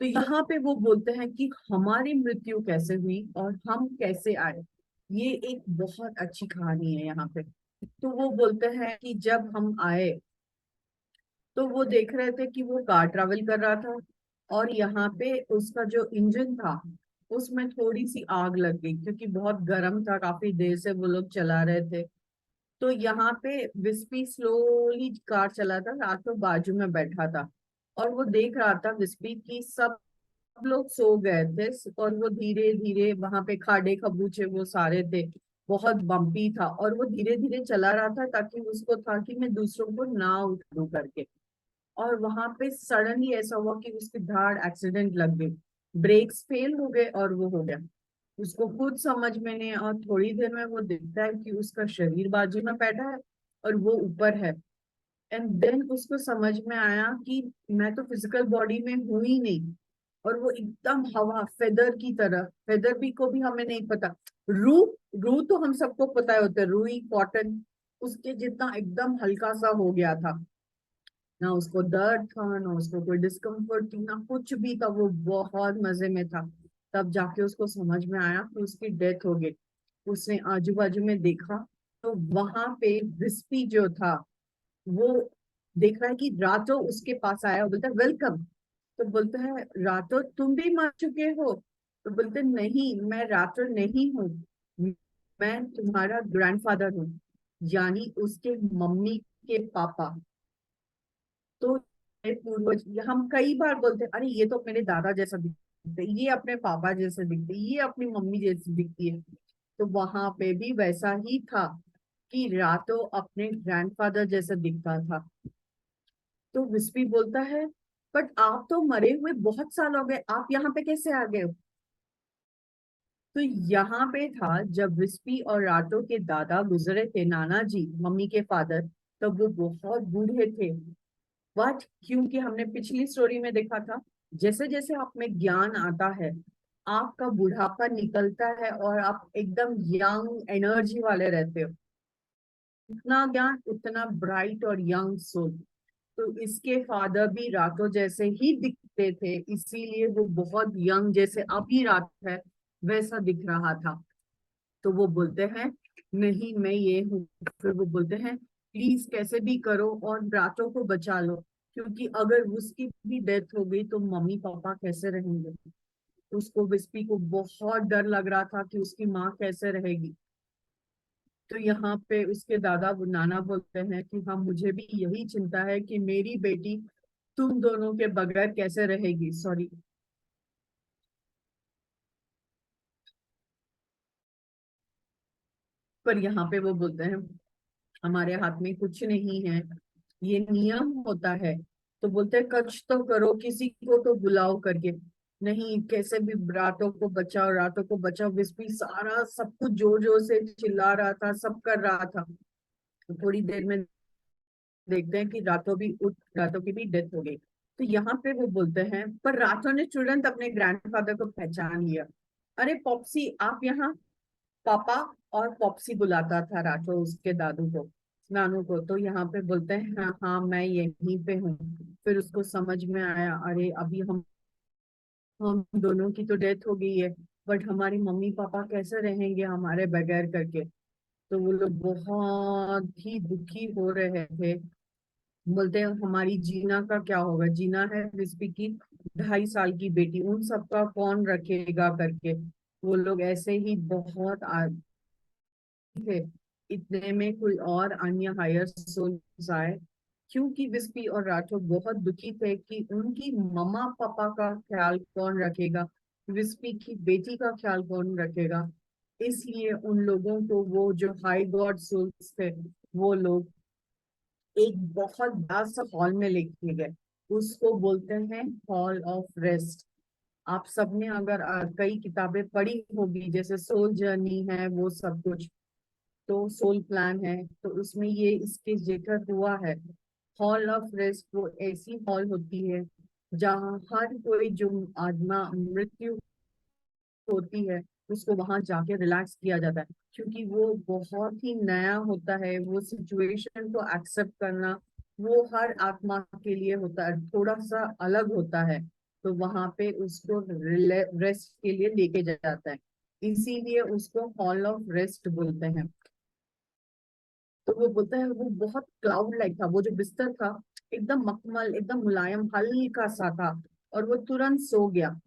तो यहाँ पे वो बोलते हैं कि हमारी मृत्यु कैसे हुई और हम कैसे आए। ये एक बहुत अच्छी कहानी है यहाँ पे। तो वो बोलते हैं कि जब हम आए तो वो देख रहे थे कि वो कार ट्रैवल कर रहा था और यहाँ पे उसका जो इंजन था उसमें थोड़ी सी आग लग गई, क्योंकि बहुत गर्म था, काफी देर से वो लोग चला रहे थे। तो यहाँ पे विस्पी स्लोली कार चला था, रात बाजू में बैठा था और वो देख रहा था विस्पी की सब लोग सो गए थे और वो धीरे धीरे वहां पे खाड़े खबूचे वो सारे थे, बहुत बम्पी था और वो धीरे धीरे चला रहा था ताकि उसको था कि मैं दूसरों को ना उठाऊं करके। और वहां पे सडनली ऐसा हुआ कि उसकी धाड़ एक्सीडेंट लग गई, ब्रेक्स फेल हो गए और वो हो गया। उसको खुद समझ में नहीं, और थोड़ी देर में वो दिखता है कि उसका शरीर बाजू में बैठा है और वो ऊपर है। एंड देन उसको समझ में आया कि मैं तो फिजिकल बॉडी में हूं ही नहीं। और वो एकदम हवा फेदर की तरह, फेदर भी को भी हमें नहीं पता, रू, रू तो हम सबको पता होता है, रुई कॉटन, उसके जितना एकदम हल्का सा हो गया था। ना उसको दर्द था, ना उसको कोई डिस्कम्फर्ट थी, ना कुछ भी था, वो बहुत मजे में था। तब जाके उसको समझ में आया कि उसकी डेथ हो गई। उसने आजू बाजू में देखा तो वहां पे विस्पी जो था वो देख रहा है कि रातो उसके पास आया और बोलता है वेलकम। तो बोलते हैं रातो तुम भी मर चुके हो? तो बोलते नहीं, मैं रातो नहीं हूँ, मैं तुम्हारा ग्रैंडफादर हूँ, यानी उसके मम्मी के पापा। तो ये पूर्वज, हम कई बार बोलते हैं अरे ये तो मेरे दादा जैसा दिखते, ये अपने पापा जैसे दिखते, ये अपनी मम्मी जैसी दिखती है। तो वहां पे भी वैसा ही था कि रातो अपने ग्रैंडफादर जैसा दिखता था। तो विस्पी बोलता है बट आप तो मरे हुए बहुत साल हो गए, आप यहाँ पे कैसे आ गए हो? तो यहाँ पे था जब विस्पी और रातो के दादा गुजरे थे, नाना जी मम्मी के फादर, तब वो बहुत बूढ़े थे। बट क्योंकि हमने पिछली स्टोरी में देखा था, जैसे जैसे आप में ज्ञान आता है आपका बुढ़ापा निकलता है और आप एकदम यंग एनर्जी वाले रहते हो। इतना ज्ञान उतना ब्राइट और यंग सोल। तो इसके फादर भी रातों जैसे ही दिखते थे, इसीलिए वो बहुत यंग, जैसे अभी रात है वैसा दिख रहा था। तो वो बोलते हैं नहीं मैं ये हूँ। फिर वो बोलते हैं प्लीज कैसे भी करो और रातों को बचा लो, क्योंकि अगर उसकी भी डेथ हो गई तो मम्मी पापा कैसे रहेंगे। उसको विस्पी को बहुत डर लग रहा था कि उसकी माँ कैसे रहेगी। तो यहाँ पे उसके दादा नाना बोलते हैं कि हाँ मुझे भी यही चिंता है कि मेरी बेटी तुम दोनों के बगैर कैसे रहेगी। सॉरी। पर यहाँ पे वो बोलते हैं हमारे हाथ में कुछ नहीं है, ये नियम होता है। तो बोलते हैं कुछ तो करो, किसी को तो बुलाओ करके। नहीं कैसे भी रातों को बचाओ, रातों को बचाओ, विस्पी सारा सब कुछ जोर जोर से चिल्ला रहा था, सब कर रहा था। तो थोड़ी देर में देखते हैं कि रातों की भी डेथ हो गई। तो यहाँ पे वो बोलते हैं पर रातों ने तुरंत अपने ग्रैंडफादर को पहचान लिया। अरे पॉप्सी आप यहाँ, पापा। और पॉप्सी बुलाता था राठौर उसके दादू को, नानू को। तो यहाँ पे बोलते हैं हाँ हाँ मैं यहीं पे हूँ। फिर उसको समझ में आया अरे अभी हम हम दोनों की तो डेथ हो गई है, बट हमारे मम्मी पापा कैसे रहेंगे हमारे बगैर करके। तो वो लोग बहुत ही दुखी हो रहे थे। बोलते हैं हमारी जीना का क्या होगा, जीना है रिस्पी की 2.5 साल की बेटी, उन सबका कौन रखेगा करके। वो लोग ऐसे ही बहुत थे। इतने में कोई और अन्य हायर सोल्स आए, क्योंकि विस्पी और राठौर बहुत दुखी थे कि उनकी मम्मा पापा का ख्याल कौन रखेगा, विस्पी की बेटी का ख्याल कौन रखेगा। इसलिए उन लोगों को, वो जो हाई गॉड सोल्स थे, वो लोग एक बहुत बड़ा सा हॉल में लेके गए। उसको बोलते हैं हॉल ऑफ रेस्ट। आप सबने अगर कई किताबें पढ़ी होगी, जैसे सोल जर्नी है वो सब कुछ, तो सोल प्लान है, तो उसमें ये इसके जिक्र हुआ है। हॉल ऑफ रेस्ट वो ऐसी हॉल होती है जहाँ हर कोई जो आत्मा मृत्यु होती है उसको वहां जाके रिलैक्स किया जाता है, क्योंकि वो बहुत ही नया होता है। वो सिचुएशन को एक्सेप्ट करना वो हर आत्मा के लिए होता है, थोड़ा सा अलग होता है। तो वहां पे उसको रेस्ट के लिए लेके जाता है, इसीलिए उसको हॉल ऑफ रेस्ट बोलते हैं। तो वो बोलता है वो बहुत क्लाउड लाइक था, वो जो बिस्तर था एकदम मखमल, एकदम मुलायम हल्का सा था, और वो तुरंत सो गया।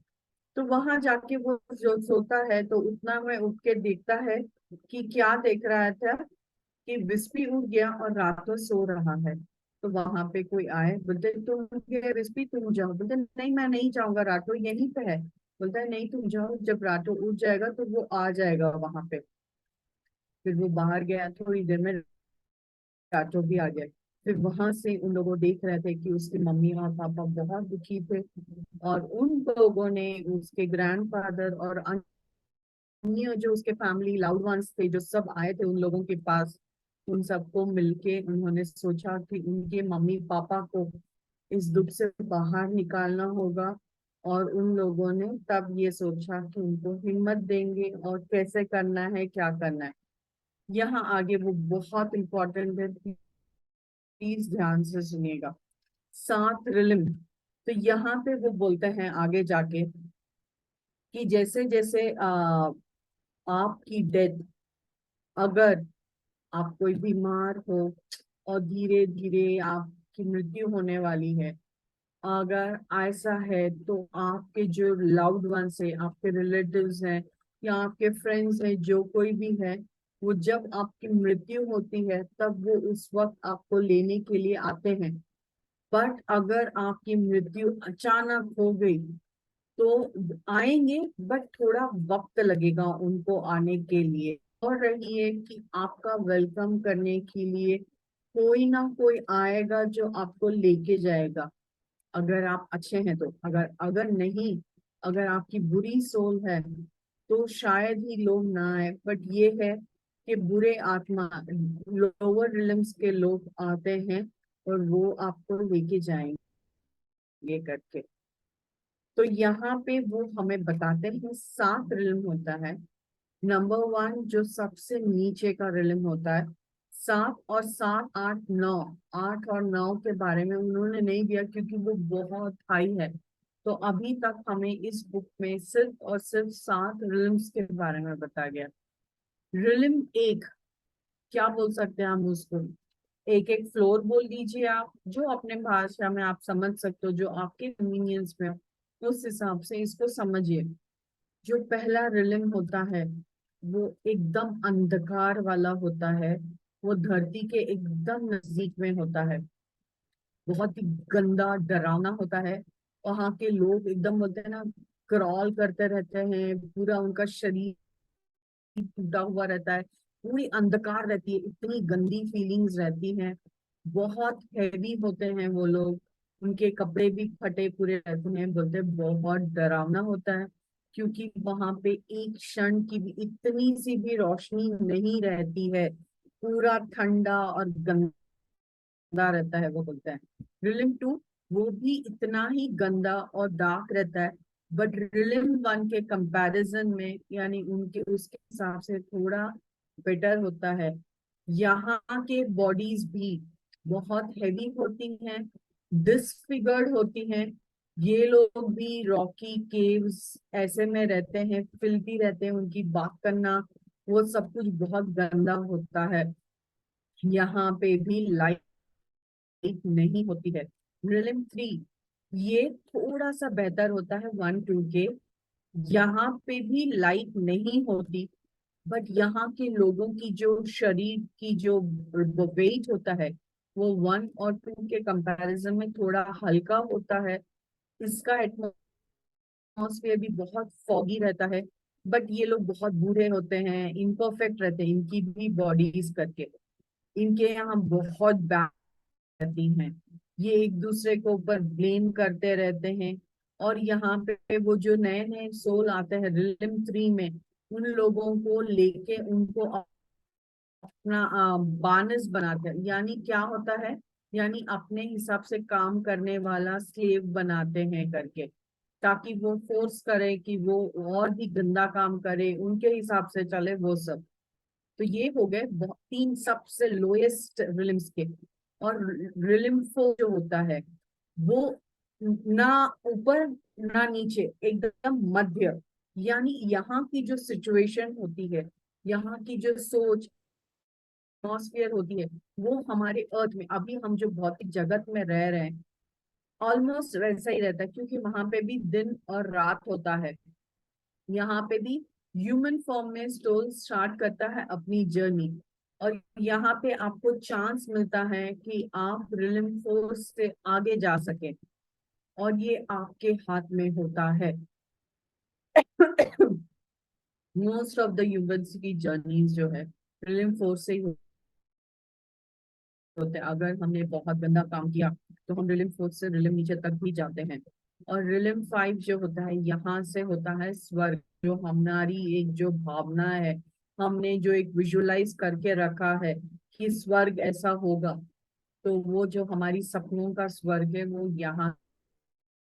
तो वहां जाके वो जो सोता है, तो उतना में उठ के देखता है कि क्या देख रहा था, कि विस्पी उठ गया और रातों सो रहा है। तो वहां पे कोई आए, बोलते तुम ये विस्पी तुम जाओ, बोलते नहीं मैं नहीं जाऊंगा, रातों यहीं पे है। बोलता है नहीं तुम जाओ, जब रातों उठ जाएगा तो वो आ जाएगा वहां पे। फिर वो बाहर गया, थोड़ी देर में रातों भी आ गए। फिर वहां से उन लोगों देख रहे थे कि उसकी मम्मी और पापा बहुत दुखी थे, और उन लोगों ने उसके ग्रैंडफादर और अन्य जो उसके फैमिली लाउड वंस थे जो सब आए थे उन लोगों के पास, उन सबको मिलके उन्होंने सोचा कि उनके मम्मी पापा को इस दुख से बाहर निकालना होगा। और उन लोगों ने तब ये सोचा कि उनको हिम्मत देंगे और कैसे करना है, क्या करना है। यहाँ आगे वो बहुत इंपॉर्टेंट है, प्लीज ध्यान से सुनिएगा। 7 रिलिम। तो यहाँ पे वो बोलते हैं आगे जाके कि जैसे जैसे आपकी डेथ, अगर आप कोई बीमार हो और धीरे धीरे आपकी मृत्यु होने वाली है, अगर ऐसा है तो आपके जो लाउड वंस है, आपके रिलेटिव्स हैं या आपके फ्रेंड्स हैं, जो कोई भी है, वो जब आपकी मृत्यु होती है तब वो उस वक्त आपको लेने के लिए आते हैं। बट अगर आपकी मृत्यु अचानक हो गई तो आएंगे, बट थोड़ा वक्त लगेगा उनको आने के लिए। और रही है कि आपका वेलकम करने के लिए कोई ना कोई आएगा जो आपको लेके जाएगा, अगर आप अच्छे हैं तो। अगर अगर नहीं, अगर आपकी बुरी सोल है तो शायद ही लोग ना आए। बट ये है कि बुरे आत्मा, लोअर रिलम्स के लोग आते हैं और वो आपको लेके जाएंगे करके। तो यहाँ पे वो हमें बताते हैं 7 रिलम होता है। नंबर 1 जो सबसे नीचे का रिलम होता है, 7 और 7, 8, 9। 8 और 9 के बारे में उन्होंने नहीं दिया क्योंकि वो बहुत हाई है। तो अभी तक हमें इस बुक में सिर्फ और सिर्फ 7 रिलम्स के बारे में बताया गया। रिलम 1 क्या बोल सकते हैं हम उसको, एक एक फ्लोर बोल दीजिए आप, जो अपने भाषा में आप समझ सकते हो, जो आपके कन्वीनियंस में हो उस हिसाब से इसको समझिए। जो पहला रिलिम होता है वो एकदम अंधकार वाला होता है, वो धरती के एकदम नजदीक में होता है, बहुत ही गंदा डरावना होता है। वहां के लोग एकदम बोलते हैं ना, क्रॉल करते रहते हैं, पूरा उनका शरीर टूटा हुआ रहता है, पूरी अंधकार रहती है, इतनी गंदी फीलिंग्स रहती हैं। बहुत हैवी होते हैं वो लोग, उनके कपड़े भी फटे पूरे रहते हैं, बोलते हैं बहुत डरावना होता है। क्योंकि वहां पे एक क्षण की भी इतनी सी भी रोशनी नहीं रहती है, पूरा ठंडा और गंदा रहता है, वो बोलते हैं। रिलिम 2 वो भी इतना ही गंदा और डार्क रहता है, बट रिलिम 1 के कंपैरिजन में, यानी उनके उसके हिसाब से थोड़ा बेटर होता है। यहाँ के बॉडीज भी बहुत हैवी होती हैं, डिसफिगर्ड होती हैं, ये लोग भी रॉकी केव्स ऐसे में रहते हैं, फिल्थी रहते हैं, उनकी बात करना वो सब कुछ बहुत गंदा होता है। यहाँ पे भी लाइट नहीं होती है। रिलिम 3 ये थोड़ा सा बेहतर होता है 1 2 के। यहाँ पे भी लाइट नहीं होती, बट यहाँ के लोगों की जो शरीर की जो वेट होता है वो 1 और 2 के कंपैरिजन में थोड़ा हल्का होता है। इसका एटमॉस्फेयर भी बहुत फॉगी रहता है। बट ये लोग बहुत बूढ़े होते हैं, इम्परफेक्ट रहते हैं इनकी भी बॉडीज करके। इनके यहाँ बहुत बैड रहती हैं, ये एक दूसरे को ऊपर ब्लेम करते रहते हैं। और यहाँ पे वो जो नए नए सोल आते हैं रिलिम 3 में, उन लोगों को लेके उनको अपना बानस बनाते हैं। यानी क्या होता है, यानी अपने हिसाब से काम करने वाला स्लेव बनाते हैं करके, ताकि वो फोर्स करे कि वो और भी गंदा काम करे, उनके हिसाब से चले वो सब। तो ये हो गए 3 सबसे लोएस्ट रिलिम्स के। और रिलिम 4 जो होता है वो ना ऊपर ना नीचे, एकदम मध्य। यानी यहाँ की जो सिचुएशन होती है, यहाँ की जो सोच एटमॉस्फेयर होती है, वो हमारे अर्थ में अभी हम जो भौतिक जगत में रह रहे हैं ऑलमोस्ट वैसा ही रहता है, क्योंकि वहां पे भी दिन और रात होता है। यहाँ पे भी ह्यूमन फॉर्म में स्टोल स्टार्ट करता है अपनी जर्नी। और यहाँ पे आपको चांस मिलता है कि आप रिलिम फोर्स से आगे जा सके, और ये आपके हाथ में होता है। मोस्ट ऑफ द ह्यूमंस की जर्नीज जो है रिलिम फोर्स से ही होते हैं। अगर हमने बहुत गंदा काम किया तो हम रिलिम 4 से रिलिम नीचे तक भी जाते हैं। और रिलिम 5 जो होता है यहाँ से होता है स्वर्ग, जो हमारी एक जो भावना है, हमने जो एक विजुअलाइज करके रखा है कि स्वर्ग ऐसा होगा, तो वो जो हमारी सपनों का स्वर्ग है वो यहाँ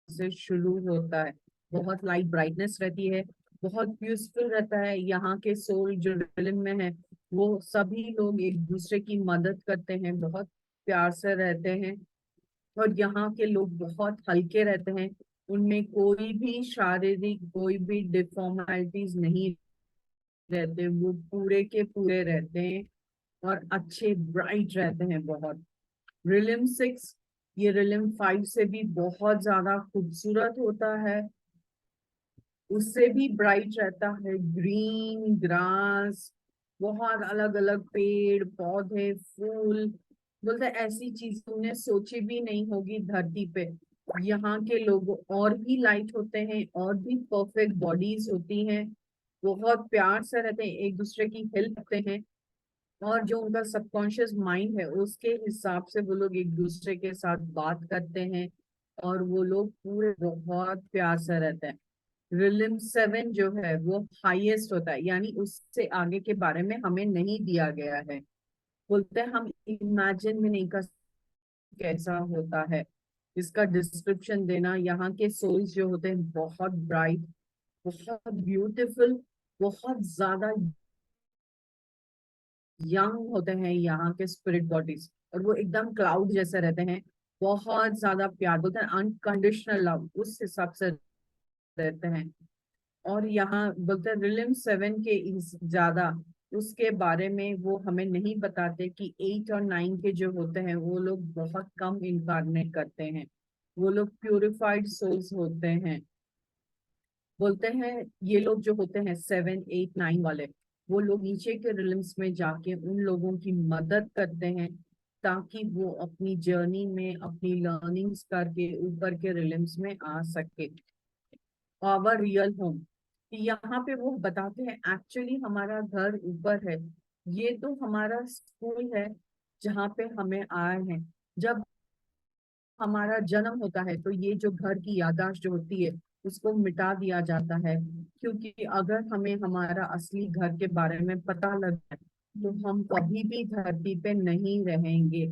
से शुरू होता है। बहुत लाइट ब्राइटनेस रहती है, बहुत पीसफुल रहता है। यहाँ के सोल जो रिलिम में है वो सभी लोग एक दूसरे की मदद करते हैं, बहुत प्यार से रहते हैं। और यहाँ के लोग बहुत हल्के रहते हैं, उनमें कोई भी शारीरिक कोई भी डिफॉर्मेलिटीज नहीं रहते, वो पूरे के पूरे रहते हैं और अच्छे ब्राइट रहते हैं बहुत। रिलिम 6 ये रिलिम 5 से भी बहुत ज्यादा खूबसूरत होता है, उससे भी ब्राइट रहता है। ग्रीन ग्रास, बहुत अलग अलग पेड़ पौधे फूल, बोलते हैं ऐसी चीज तुमने सोची भी नहीं होगी धरती पे। यहाँ के लोग और भी लाइट होते हैं, और भी परफेक्ट बॉडीज होती हैं, बहुत प्यार से रहते हैं, एक दूसरे की हेल्प करते हैं। और जो उनका सबकॉन्शियस माइंड है उसके हिसाब से वो लोग एक दूसरे के साथ बात करते हैं, और वो लोग पूरे बहुत प्यार से रहते हैं। रिलिम 7 जो है वो हाईएस्ट होता है, यानी उससे आगे के बारे में हमें नहीं दिया गया है। बोलते हैं हम इमेजिन भी नहीं कर कैसा होता है, इसका डिस्क्रिप्शन देना। यहाँ के सोल्स जो होते हैं बहुत ब्राइट, बहुत ब्यूटीफुल, बहुत ज्यादा यंग होते हैं यहाँ के स्पिरिट बॉडीज, और वो एकदम क्लाउड जैसे रहते हैं। बहुत ज्यादा प्यार, बोलते हैं अनकंडीशनल लव, उस हिसाब से रहते हैं। और यहाँ बोलते हैं रिलिम 7 के ज्यादा उसके बारे में वो हमें नहीं बताते कि 8 और 9 के जो होते हैं वो लोग बहुत कम इनकारनेट करते हैं, वो लोग प्यूरिफाइड सोल्स होते हैं। बोलते हैं ये लोग जो होते हैं 7 8 9 वाले, वो लोग नीचे के रिलिम्स में जाके उन लोगों की मदद करते हैं, ताकि वो अपनी जर्नी में अपनी लर्निंग्स करके ऊपर के रिलिम्स में आ सके। आवर रियल होम, यहाँ पे वो बताते हैं एक्चुअली हमारा घर ऊपर है, ये तो हमारा स्कूल है जहाँ पे हमें आए हैं। जब हमारा जन्म होता है तो ये जो घर की याददाश्त जो होती है उसको मिटा दिया जाता है, क्योंकि अगर हमें हमारा असली घर के बारे में पता लग जाए तो हम कभी भी धरती पे नहीं रहेंगे।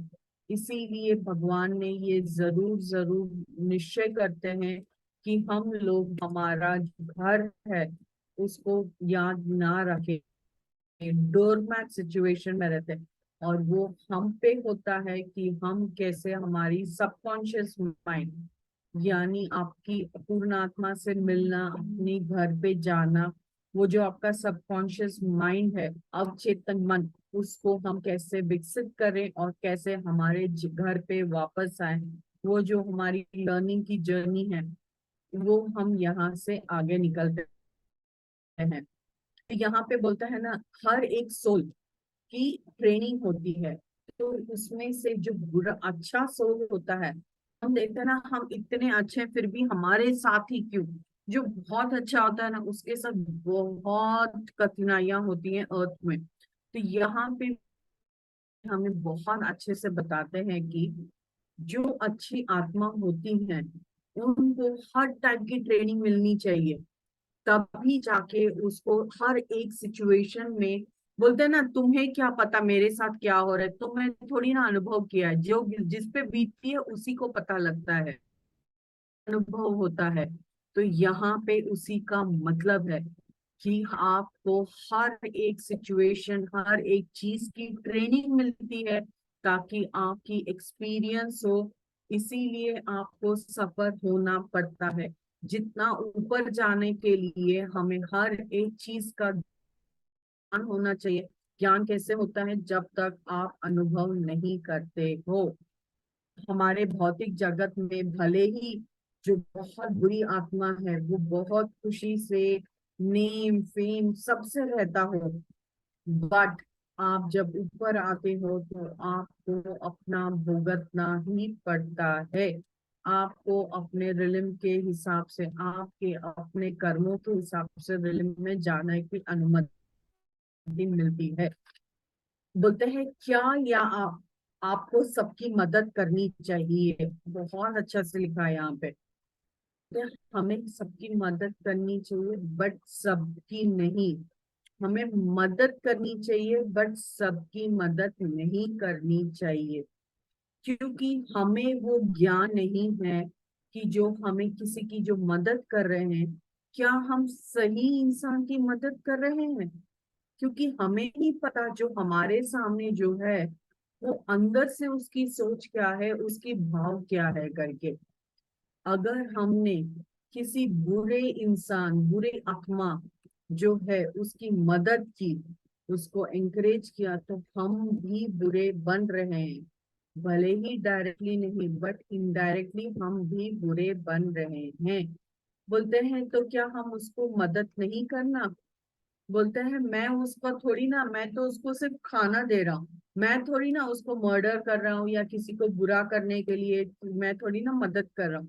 इसीलिए भगवान ने ये जरूर जरूर निश्चय करते हैं कि हम लोग हमारा जो घर है उसको याद ना रखें, डोरमैट सिचुएशन में रहते हैं। और वो हम पे होता है कि हम कैसे हमारी सबकॉन्शियस माइंड यानी आपकी पूर्ण आत्मा से मिलना, अपने घर पे जाना, वो जो आपका सबकॉन्शियस माइंड है, अवचेतन मन, उसको हम कैसे विकसित करें और कैसे हमारे घर पे वापस आए, वो जो हमारी लर्निंग की जर्नी है, वो हम यहाँ से आगे निकलते हैं। यहाँ पे बोलता है ना, हर एक सोल की ट्रेनिंग होती है। तो उसमें से जो बुरा अच्छा सोल होता है, हम देखते हैं ना, हम इतने अच्छे हैं फिर भी हमारे साथ ही क्यों। जो बहुत अच्छा होता है ना, उसके साथ बहुत कठिनाइयां होती हैं अर्थ में। तो यहाँ पे हमें बहुत अच्छे से बताते हैं कि जो अच्छी आत्मा होती हैं, उनको हर टाइप की ट्रेनिंग मिलनी चाहिए। तभी जाके उसको हर एक सिचुएशन में, बोलते हैं ना, तुम्हें क्या पता मेरे साथ क्या हो रहा है, तुम्हें थोड़ी ना अनुभव किया है, जो जिस पे बीतती है उसी को पता लगता है, अनुभव होता है। तो यहाँ पे उसी का मतलब है कि आपको हर एक सिचुएशन, हर एक चीज की ट्रेनिंग मिलती है, ताकि आपकी एक्सपीरियंस हो। इसीलिए आपको सफर होना पड़ता है। जितना ऊपर जाने के लिए हमें हर एक चीज का ज्ञान होना चाहिए। ज्ञान कैसे होता है? जब तक आप अनुभव नहीं करते हो। हमारे भौतिक जगत में भले ही जो बहुत बुरी आत्मा है, वो बहुत खुशी से नेम फेम सबसे रहता हो, बट आप जब ऊपर आते हो तो आपको अपना भुगतना ही पड़ता है। आपको अपने रिलिम के हिसाब से, आपके अपने कर्मों के हिसाब से रिलिम में जाने की अनुमति मिलती है। बोलते हैं क्या, या आपको सबकी मदद करनी चाहिए। बहुत अच्छा से लिखा है यहाँ पे। तो हमें सबकी मदद करनी चाहिए, बट सबकी नहीं। हमें मदद करनी चाहिए, बट सबकी मदद नहीं करनी चाहिए। क्योंकि हमें वो ज्ञान नहीं है कि जो हमें किसी की जो मदद कर रहे हैं, क्या हम सही इंसान की मदद कर रहे हैं। क्योंकि हमें नहीं पता जो हमारे सामने जो है, वो अंदर से उसकी सोच क्या है, उसकी भाव क्या है करके। अगर हमने किसी बुरे इंसान, बुरे आत्मा जो है उसकी मदद की, उसको एंकरेज किया, तो हम भी बुरे बन रहे हैं। भले ही डायरेक्टली नहीं, बट इनडायरेक्टली हम भी बुरे बन रहे हैं। बोलते हैं तो क्या हम उसको मदद नहीं करना? बोलते हैं मैं उसको थोड़ी ना, मैं तो उसको सिर्फ खाना दे रहा हूँ, मैं थोड़ी ना उसको मर्डर कर रहा हूँ या किसी को बुरा करने के लिए मैं थोड़ी ना मदद कर रहा हूँ।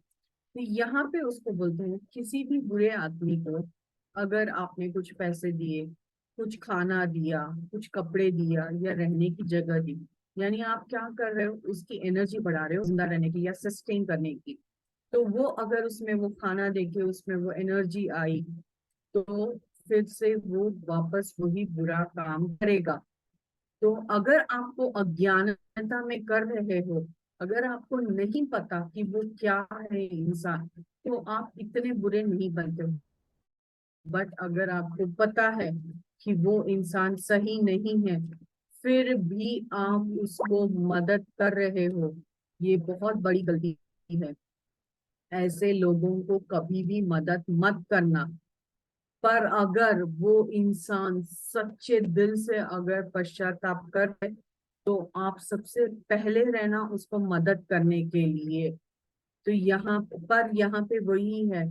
तो यहाँ पे उसको बोलते हैं, किसी भी बुरे आदमी को अगर आपने कुछ पैसे दिए, कुछ खाना दिया, कुछ कपड़े दिया या रहने की जगह दी, यानी आप क्या कर रहे हो, उसकी एनर्जी बढ़ा रहे हो जिंदा रहने की या सस्टेन करने की। तो वो अगर उसमें वो खाना देके उसमें वो एनर्जी आई, तो फिर से वो वापस वही बुरा काम करेगा। तो अगर आपको अज्ञानता में कर रहे हो, अगर आपको नहीं पता कि वो क्या है इंसान, तो आप इतने बुरे नहीं बनते हो। बट अगर आपको पता है कि वो इंसान सही नहीं है, फिर भी आप उसको मदद कर रहे हो, ये बहुत बड़ी गलती है। ऐसे लोगों को कभी भी मदद मत करना। पर अगर वो इंसान सच्चे दिल से अगर पश्चाताप करे, तो आप सबसे पहले रहना उसको मदद करने के लिए। तो यहाँ पे वही है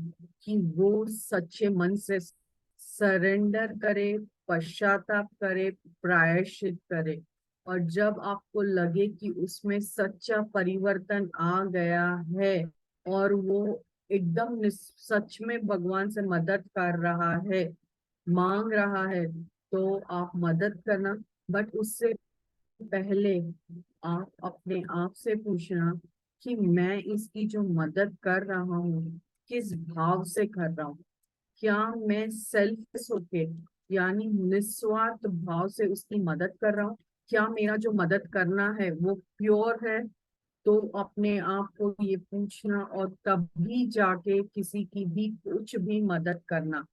कि वो सच्चे मन से सरेंडर करे, पश्चाताप करे, प्रायश्चित करे। और जब आपको लगे कि उसमें सच्चा परिवर्तन आ गया है और वो एकदम सच में भगवान से मदद कर रहा है, मांग रहा है, तो आप मदद करना। बट उससे पहले आप अपने आप से पूछना कि मैं इसकी जो मदद कर रहा हूँ, किस भाव से कर रहा हूँ। क्या मैं सेल्फलेस होके, यानी निस्वार्थ भाव से उसकी मदद कर रहा हूँ? क्या मेरा जो मदद करना है वो प्योर है? तो अपने आप को ये पूछना, और तभी जाके किसी की भी कुछ भी मदद करना।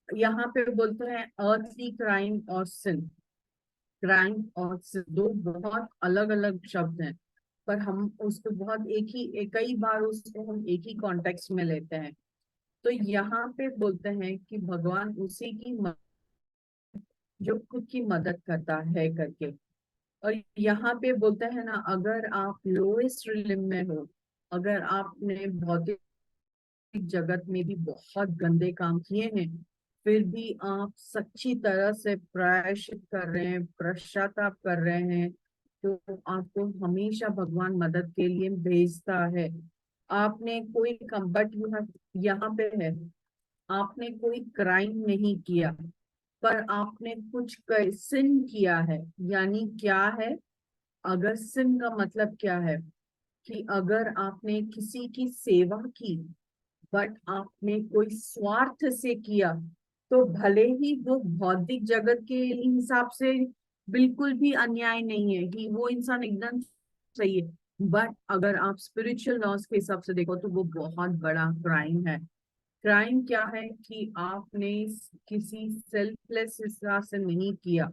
यहाँ पे बोलते हैं अर्थली क्राइम और सिन। क्राइम और सिन दो बहुत अलग अलग शब्द हैं। पर हम उसको बहुत कई बार उसको हम एक ही कॉन्टेक्स्ट में लेते हैं। तो यहाँ पे बोलते हैं कि भगवान उसी की जो खुद की मदद करता है करके। और यहाँ पे बोलते हैं ना, अगर आप लोएस्ट रिलिम में हो, अगर आपने भौतिक जगत में भी बहुत गंदे काम किए हैं, फिर भी आप सच्ची तरह से प्रायश्चित कर रहे हैं, पश्चाताप कर रहे हैं, तो आपको हमेशा भगवान मदद के लिए भेजता है। आपने कोई कम बट यहाँ पे है, आपने कोई क्राइम नहीं किया, पर आपने कुछ सिन किया है। यानी क्या है, अगर सिन का मतलब क्या है, कि अगर आपने किसी की सेवा की, बट आपने कोई स्वार्थ से किया, तो भले ही वो भौतिक जगत के हिसाब से बिल्कुल भी अन्याय नहीं है, कि वो इंसान एकदम सही है, बट अगर आप स्पिरिचुअल लॉस के हिसाब से देखो तो वो बहुत बड़ा क्राइम है। क्राइम क्या है, कि आपने किसी सेल्फलेस हिसाब से नहीं किया,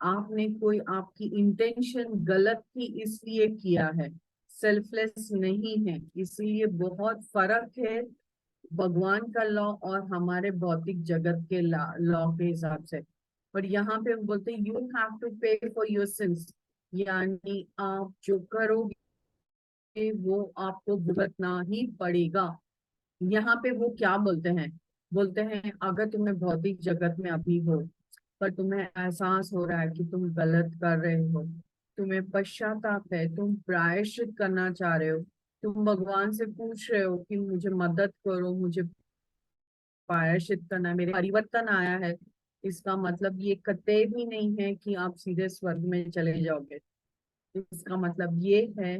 आपने कोई आपकी इंटेंशन गलत थी इसलिए किया है, सेल्फलेस नहीं है। इसलिए बहुत फर्क है भगवान का लॉ और हमारे भौतिक जगत के लॉ के हिसाब से। पर यहाँ पे हम बोलते हैं यू हैव टू पे फॉर योर सिंस, यानी आप जो करोगे वो आपको भुगतना ही पड़ेगा। यहाँ पे वो क्या बोलते हैं, बोलते हैं अगर तुम्हें भौतिक जगत में अभी हो, पर तुम्हें एहसास हो रहा है कि तुम गलत कर रहे हो, तुम्हें पश्चाताप है, तुम प्रायश्चित करना चाह रहे हो, तुम भगवान से पूछ रहे हो कि मुझे मदद करो, मुझे प्रायश्चित करना है, मेरे परिवर्तन आया है, इसका मतलब ये कतई भी नहीं है कि आप सीधे स्वर्ग में चले जाओगे। इसका मतलब ये है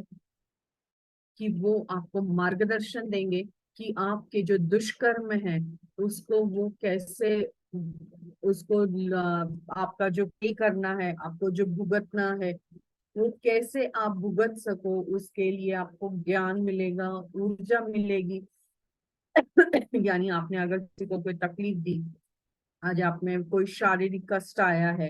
कि वो आपको मार्गदर्शन देंगे कि आपके जो दुष्कर्म है उसको वो कैसे, उसको आपका जो पे करना है, आपको जो भुगतना है, वो कैसे आप भुगत सको, उसके लिए आपको ज्ञान मिलेगा, ऊर्जा मिलेगी। यानी आपने अगर किसी को कोई तकलीफ दी, आज आप में कोई शारीरिक कष्ट आया है,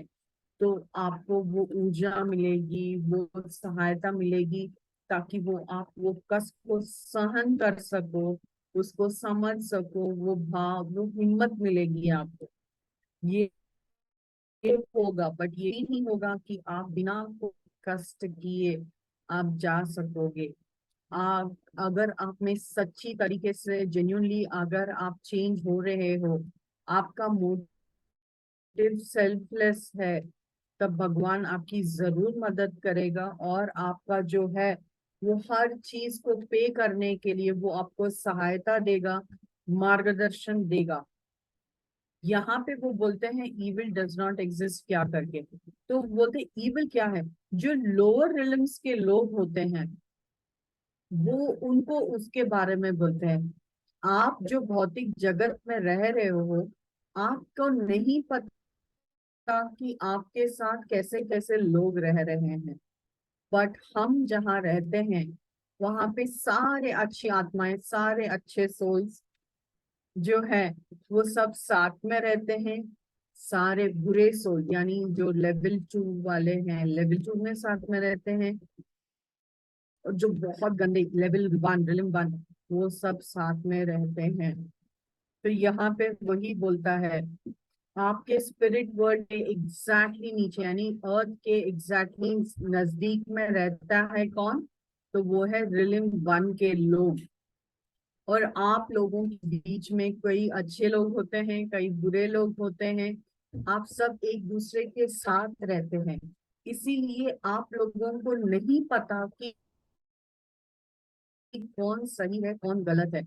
तो आपको वो ऊर्जा मिलेगी, वो सहायता मिलेगी, ताकि वो आप वो कष्ट को सहन कर सको, उसको समझ सको, वो भाव, वो हिम्मत मिलेगी आपको। ये होगा, बट ये नहीं होगा कि आप बिना कोई कष्ट किए आप जा सकोगे। आप अगर आप में सच्ची तरीके से जेन्युइनली अगर आप चेंज हो रहे हो, आपका मोटिव सेल्फलेस है, तब भगवान आपकी जरूर मदद करेगा, और आपका जो है वो हर चीज को पे करने के लिए वो आपको सहायता देगा, मार्गदर्शन देगा। यहाँ पे वो बोलते हैं इविल डज नॉट एग्जिस्ट क्या करके, तो बोलते इविल क्या है, जो लोअर रिलम्स के लोग होते हैं वो उनको उसके बारे में बोलते हैं। आप जो भौतिक जगत में रह रहे हो, आपको नहीं कि आपके साथ कैसे कैसे लोग रह रहे हैं, बट हम जहाँ रहते हैं वहां पे सारे अच्छी आत्माएं, सारे अच्छे सोल्स जो है वो सब साथ में रहते हैं। सारे बुरे सोल यानी जो लेवल 2 वाले हैं, लेवल 2 में साथ में रहते हैं, और जो बहुत गंदे लेवल 1 रिलिम 1, वो सब साथ में रहते हैं। तो यहाँ पे वही बोलता है, आपके स्पिरिट वर्ल्ड के एग्जैक्टली नीचे, यानी अर्थ के एग्जैक्टली नजदीक में रहता है कौन, तो वो है रिलिम 1 के लोग। और आप लोगों के बीच में कई अच्छे लोग होते हैं, कई बुरे लोग होते हैं, आप सब एक दूसरे के साथ रहते हैं। इसीलिए आप लोगों को नहीं पता कि कौन सही है कौन गलत है,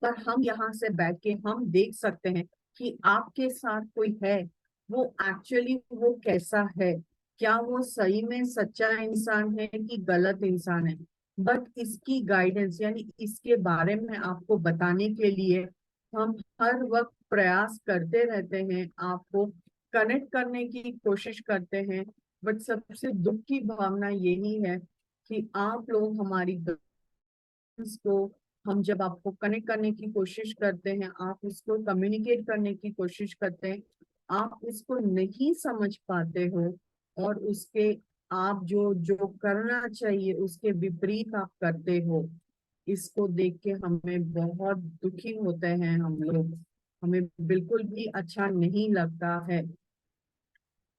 पर हम यहाँ से बैठ के हम देख सकते हैं कि आपके साथ कोई है, वो एक्चुअली वो कैसा है, क्या वो सही में सच्चा इंसान है कि गलत इंसान है। बट इसकी गाइडेंस यानी इसके बारे में आपको बताने के लिए हम हर वक्त प्रयास करते रहते हैं, आपको कनेक्ट करने की कोशिश करते हैं। बट सबसे दुख की भावना यही है कि आप लोग हमारी को, हम जब आपको कनेक्ट करने की कोशिश करते हैं, आप उसको कम्युनिकेट करने की कोशिश करते हैं, आप उसको नहीं समझ पाते हो, और उसके आप जो जो करना चाहिए उसके विपरीत आप करते हो, इसको देख के हमें बहुत दुखी होते हैं हम लोग। हमें बिल्कुल भी अच्छा नहीं लगता है।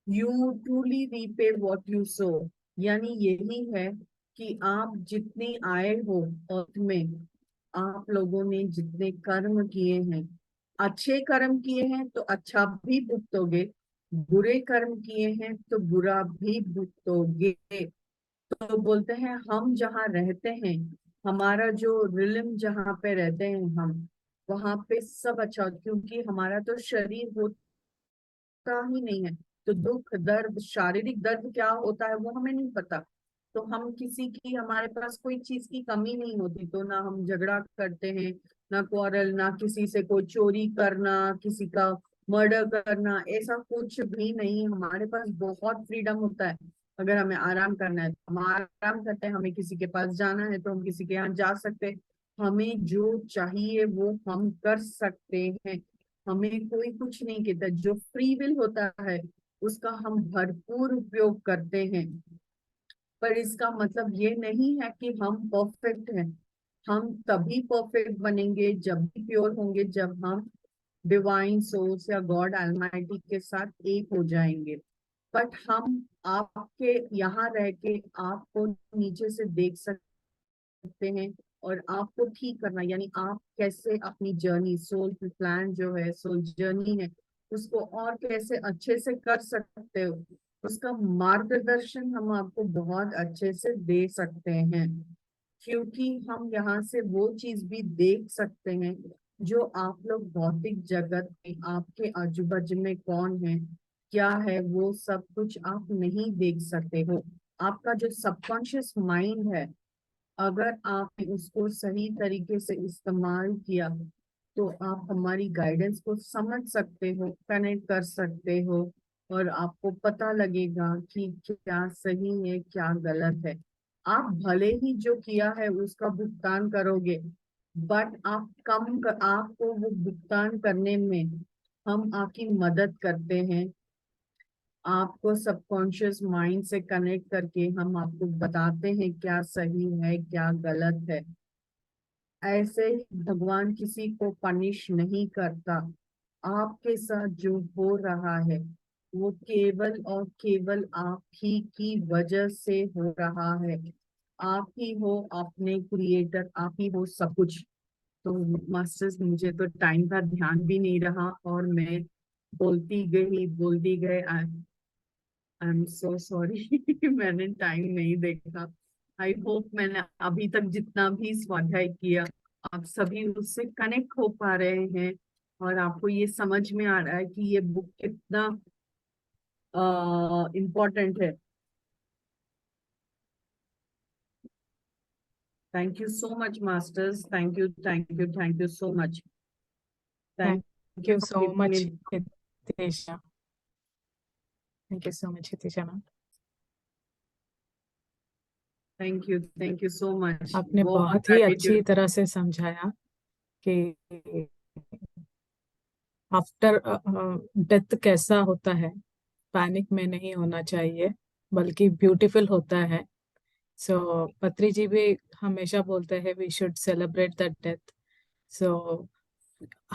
You truly repay what you so, यानी यही है कि आप जितने आए हो अर्थ में, आप लोगों ने जितने कर्म किए हैं, अच्छे कर्म किए हैं तो अच्छा भी भुगतोगे, बुरे कर्म किए हैं तो बुरा भी भुगतोगे। तो बोलते हैं हम जहाँ रहते हैं, हमारा जो रिलम जहाँ पे रहते हैं हम, वहां पे सब अच्छा, क्योंकि हमारा तो शरीर होता ही नहीं है। तो दुख दर्द, शारीरिक दर्द क्या होता है वो हमें नहीं पता। तो हम किसी की, हमारे पास कोई चीज की कमी नहीं होती, तो ना हम झगड़ा करते हैं, ना क्वारल, ना किसी से कोई चोरी करना, किसी का मर्डर करना, ऐसा कुछ भी नहीं। हमारे पास बहुत फ्रीडम होता है। अगर हमें आराम करना है तो हम आराम करते हैं, हमें किसी के पास जाना है तो हम किसी के यहाँ जा सकते हैं। हमें जो चाहिए वो हम कर सकते हैं। हमें कोई कुछ नहीं कहता। जो फ्री विल होता है उसका हम भरपूर उपयोग करते हैं। पर इसका मतलब ये नहीं है कि हम परफेक्ट हैं। हम तभी परफेक्ट बनेंगे, जब भी प्योर होंगे, जब हम डिवाइन सोर्स या गॉड अलमाइटी के साथ एक हो जाएंगे। बट हम आपके यहाँ रह के आपको नीचे से देख सकते हैं, और आपको ठीक करना, यानी आप कैसे अपनी जर्नी, सोल प्लान जो है, सोल जर्नी है, उसको और कैसे अच्छे से कर सकते हो, उसका मार्गदर्शन हम आपको बहुत अच्छे से दे सकते हैं। क्योंकि हम यहाँ से वो चीज भी देख सकते हैं जो आप लोग भौतिक जगत में, आपके आजू बाजू में कौन है, क्या है, वो सब कुछ आप नहीं देख सकते हो। आपका जो सबकॉन्शियस माइंड है, अगर आपने उसको सही तरीके से इस्तेमाल किया तो आप हमारी गाइडेंस को समझ सकते हो, कनेक्ट कर सकते हो, और आपको पता लगेगा कि क्या सही है क्या गलत है। आप भले ही जो किया है उसका भुगतान करोगे, बट आपको वो भुगतान करने में हम आपकी मदद करते हैं। आपको सबकॉन्शियस माइंड से कनेक्ट करके हम आपको बताते हैं क्या सही है क्या गलत है। ऐसे ही भगवान किसी को पनिश नहीं करता। आपके साथ जो हो रहा है वो केवल और केवल आप ही की वजह से हो रहा है। आप ही हो अपने क्रिएटर, आप ही हो सब कुछ। तो मास्टर्स, मुझे तो टाइम का ध्यान भी नहीं रहा और मैं बोलती गई। आई एम सो सॉरी मैंने टाइम नहीं देखा। आई होप मैंने अभी तक जितना भी स्वाध्याय किया, आप सभी उससे कनेक्ट हो पा रहे हैं, और आपको ये समझ में आ रहा है कि ये बुक कितना इम्पोर्टेंट है। Thank you so much masters, thank you, thank you, thank you so much. Thank thank you you for so giving much me. Hitesha. Thank you so much Hitesha ma'am. Thank you so much. आपने वो बहुत ही अच्छी gratitude. तरह से समझाया कि after death कैसा होता है। पैनिक में नहीं होना चाहिए, बल्कि ब्यूटीफुल होता है। सो पत्री जी भी हमेशा बोलते हैं we should celebrate the death. So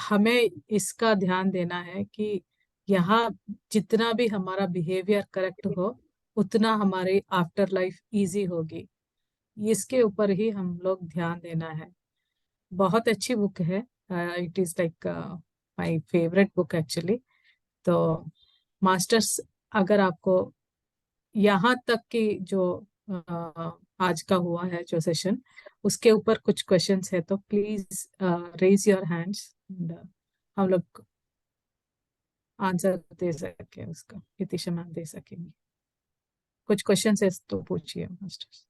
हमें इसका ध्यान देना है कि यहाँ जितना भी हमारा बिहेवियर करेक्ट हो, उतना हमारी आफ्टर लाइफ इजी होगी। इसके ऊपर ही हम लोग ध्यान देना है। बहुत अच्छी बुक है। It is like my favourite book actually. तो मास्टर्स, अगर आपको यहाँ तक की जो आज का हुआ है जो सेशन, उसके ऊपर कुछ क्वेश्चंस है तो प्लीज रेज योर हैंड्स। हम लोग आंसर दे सके उसका, हितिशा मैम दे सकेंगे। कुछ क्वेश्चंस है तो पूछिए मास्टर्स।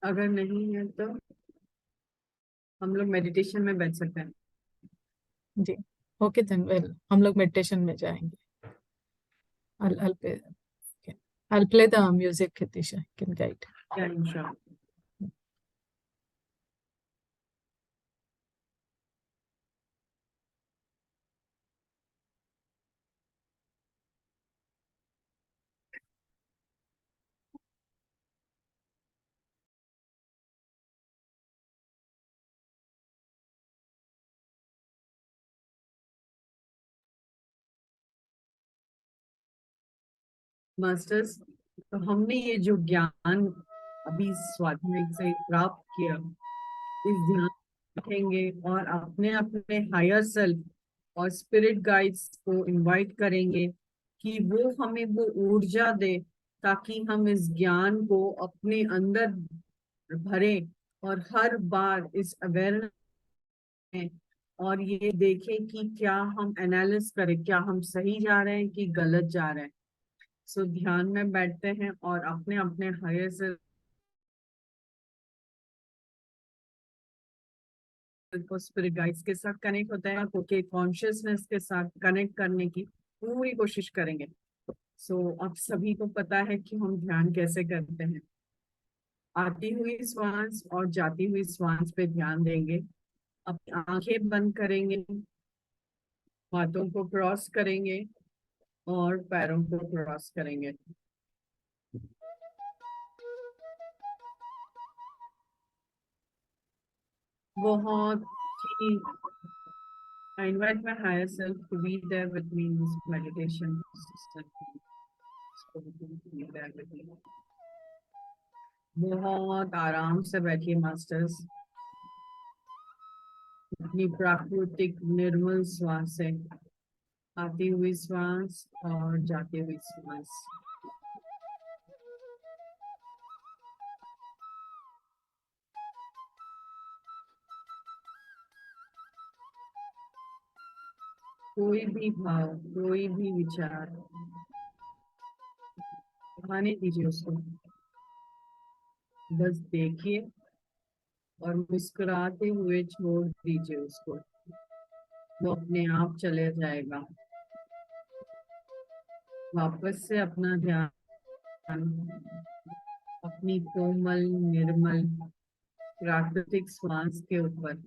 अगर नहीं है तो हम लोग मेडिटेशन में बैठ सकते हैं। जी, ओके देन वेल हम लोग मेडिटेशन में जाएंगे। I'll play the music, Hitisha can guide. Tension. Masters, तो हमने ये जो ज्ञान अभी स्वाध्याय से प्राप्त किया, इस ध्यान रखेंगे और अपने अपने हायर सेल्फ और स्पिरिट गाइड्स को इनवाइट करेंगे कि वो हमें वो ऊर्जा दे, ताकि हम इस ज्ञान को अपने अंदर भरें और हर बार इस अवेयरनेस में, और ये देखें कि क्या हम एनालिस करें, क्या हम सही जा रहे हैं कि गलत जा रहे हैं। सो ध्यान में बैठते हैं और अपने अपने हायर सेल्फ को स्पिरिट गाइड्स के साथ कनेक्ट होता है, क्योंकि कॉन्शियसनेस के साथ कनेक्ट करने की पूरी कोशिश करेंगे। अब सभी को पता है कि हम ध्यान कैसे करते हैं। आती हुई श्वास और जाती हुई श्वास पे ध्यान देंगे। अपनी आंखें बंद करेंगे, हाथों को क्रॉस करेंगे और पैरों को क्रॉस करेंगे। बहुत ही I invite my higher self to be there with me in this meditation. बहुत आराम से बैठिए मास्टर्स, अपनी प्राकृतिक निर्मल श्वास से, आती हुई श्वास और जाती हुई श्वास। कोई भी भाव, कोई भी विचार आने दीजिए उसको, बस देखिए और मुस्कुराते हुए छोड़ दीजिए उसको, वो अपने आप चले जाएगा। वापस से अपना ध्यान अपनी कोमल निर्मल प्राकृतिक श्वास के ऊपर।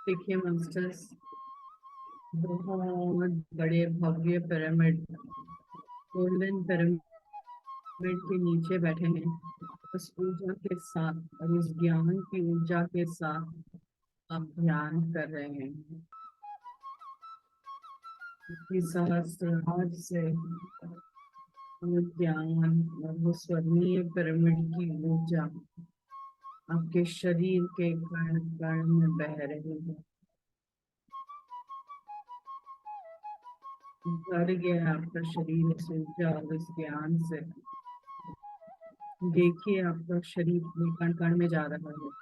देखिए मास्टर्स, बहुत बड़े भव्य पिरामिड, गोल्डन पिरामिड के नीचे बैठे हैं, उस ऊर्जा के साथ और उस ज्ञान की ऊर्जा के साथ आप ध्यान कर रहे हैं। इस सहस्त्रार से वो ज्ञान और वो स्वर्णीय पिरामिड की ऊर्जा आपके शरीर के कण कण में बह रही है। भर गया आपका शरीर इस ऊर्जा और इस ज्ञान से। देखिए आपका शरीर कण कण में जा रहा है।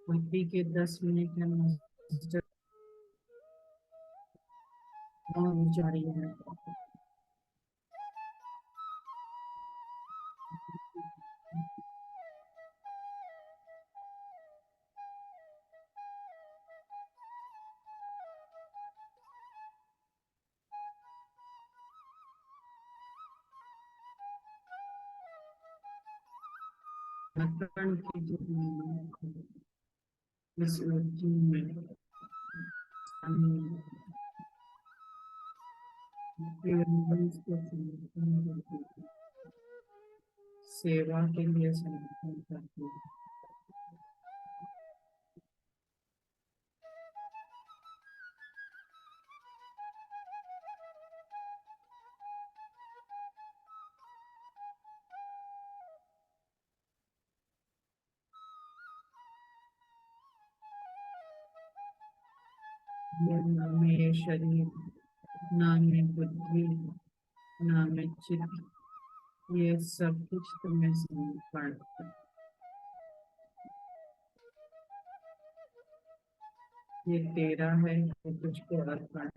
अभी के 10 मिनट में मास्टर जारी है। मतदान की जो इस उर्दू में हमें feelings को समर्थन करती है, सेवा के लिए समर्थन करती है। ये नाम है ये शरीर, नाम है बुद्धि, नाम है चित्त, ये सब कुछ तुम्हें समर्पण। ये तेरा है, ये तुझको अर्पण।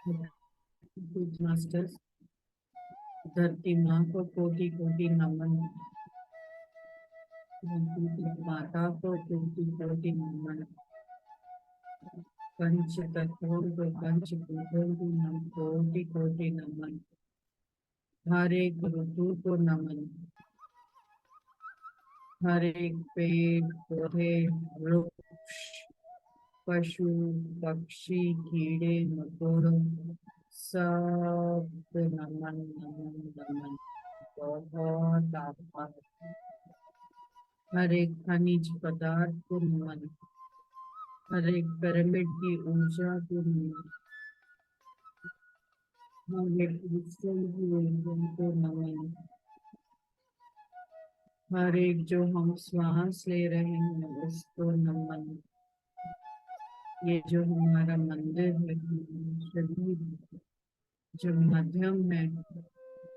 मास्टर्स, धरती माँ को कोटि कोटि नमन, धरती माता को कोटि कोटि नमन, पंच तत्वों को पंच भूतों को कोटि कोटि नमन, हर एक ऋतु को नमन, हर एक पेड़ पौधे वृक्ष पशु पक्षी कीड़े मकोड़ों सबको नमन नमन नमन, बहुत आभार। हर एक खनिज पदार्थ को नमन, हर एक पिरामिड की ऊर्जा को नमन, हर एक क्रिस्टल की ऊर्जा को नमन, हर एक जो हम श्वास ले रहे हैं उसको नमन, ये जो हमारा मंदिर है, शरीर जो माध्यम है,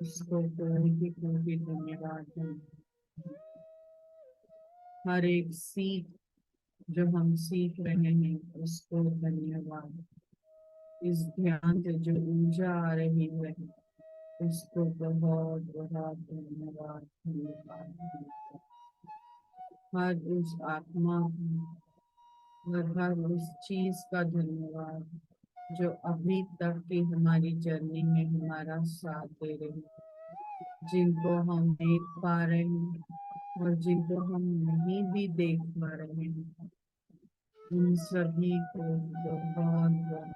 उसको कोटि धन्यवाद है। हर एक सीख जो हम सीख रहे हैं उसको धन्यवाद। इस ध्यान से जो ऊर्जा आ रही है उसको बहुत बहुत धन्यवाद धन्यवाद धन्यवाद। हर उस आत्मा हर उस चीज का धन्यवाद जो अभी तक की हमारी जर्नी में हमारा साथ दे रही है, जिनको हम देख पा रहे हैं और जिनको हम नहीं भी देख पा रहे हैं, उन सभी को बहुत बहुत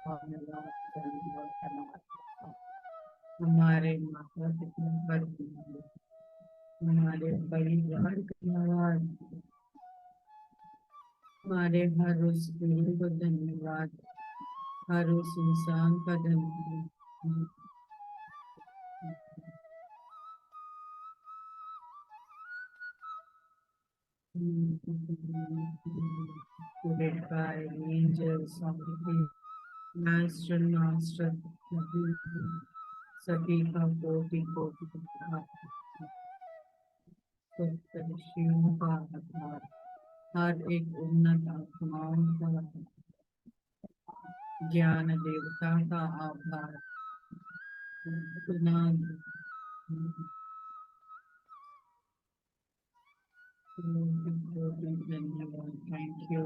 धन्यवाद धन्यवाद। हमारे माता पिता पर धन्यवाद, हमारे परिवार का धन्यवाद, हमारे हर उस गुरु को धन्यवाद, हर उस इंसान का धन्यवाद। Led by angels of the master master सभी का कोटि कोटि शिवों का आभार, हर एक उन्नत आत्माओं का, ज्ञान देवता का आभार, पुनः धन्यवाद। Thank you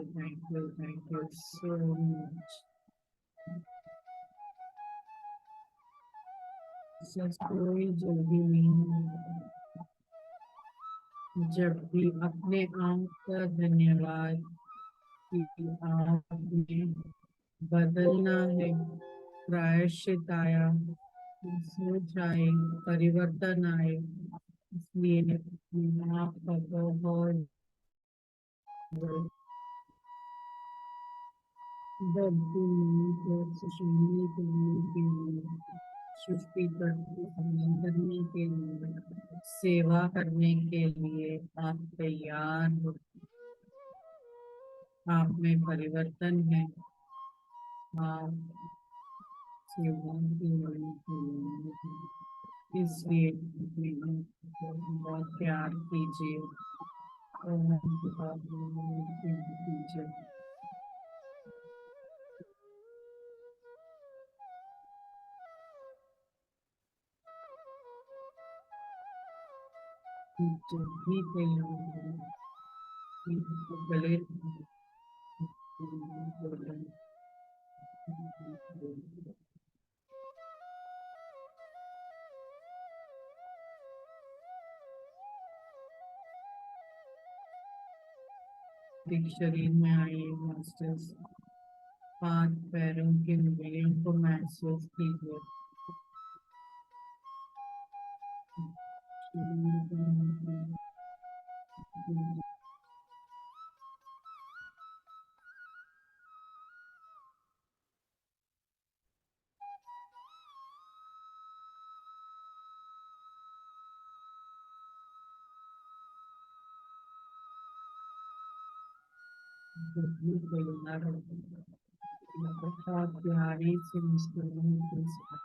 so much. कोई जल्दी नहीं है। जब भी अपने आप का धन्यवाद कि आपने बदलना है, प्रायश्चित आया, सोच आए, परिवर्तन आए, इसलिए अपने आप का बहुत सृष्टि करने के लिए, सेवा करने के लिए आप तैयार हो। आप में परिवर्तन है, आप सेवा की इसलिए अपने आप को बहुत प्यार कीजिए और कीजिए। जब भी तैयार हो गले शरीर में आइए मास्टर्स, हाथ पैरों की उंगलियों को महसूस कीजिए, बहुत प्यारी से मुस्कुराने के साथ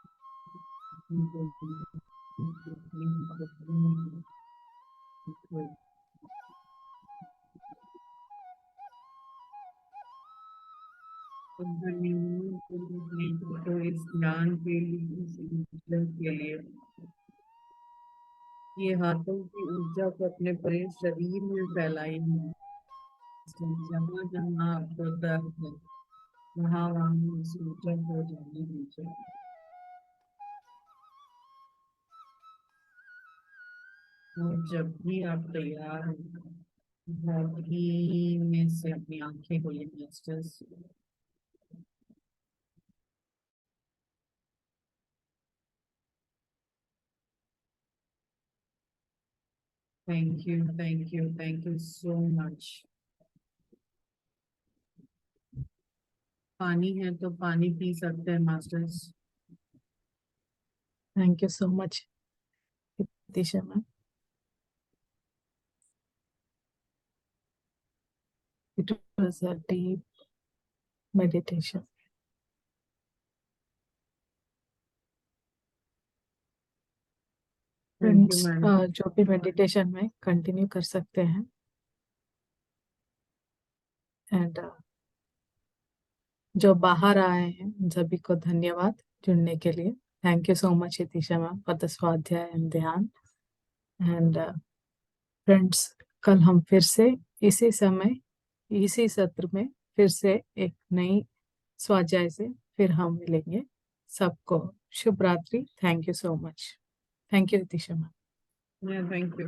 तो इस ज्ञान के लिए, इस ऊर्जा के लिए, ये हाथों की ऊर्जा को अपने पूरे शरीर में फैलाएंगे। जहाँ जहाँ आपको दर्द है, वहाँ वहाँ इस ऊर्जा को जाने दीजिए। और जब भी आप तैयार हो, बहुत ही में से अपनी आंखें खोलिए masters. Thank you so much. पानी है तो पानी पी सकते हैं masters. Thank you so much Nitisha ma'am. It was a deep meditation. Thank you friends, ma'am. जो भी मेडिटेशन में कंटिन्यू कर सकते हैं। एंड जो बाहर आए हैं उन सभी को धन्यवाद जुड़ने के लिए। Thank you so much Hitisha ma'am for the swadhyay and dhyan. And friends, कल हम फिर से इसी समय इसी सत्र में फिर से एक नई स्वाध्याय से फिर हम मिलेंगे। सबको शुभ रात्रि। Thank you so much. Thank you Hitisha ma'am. Thank you.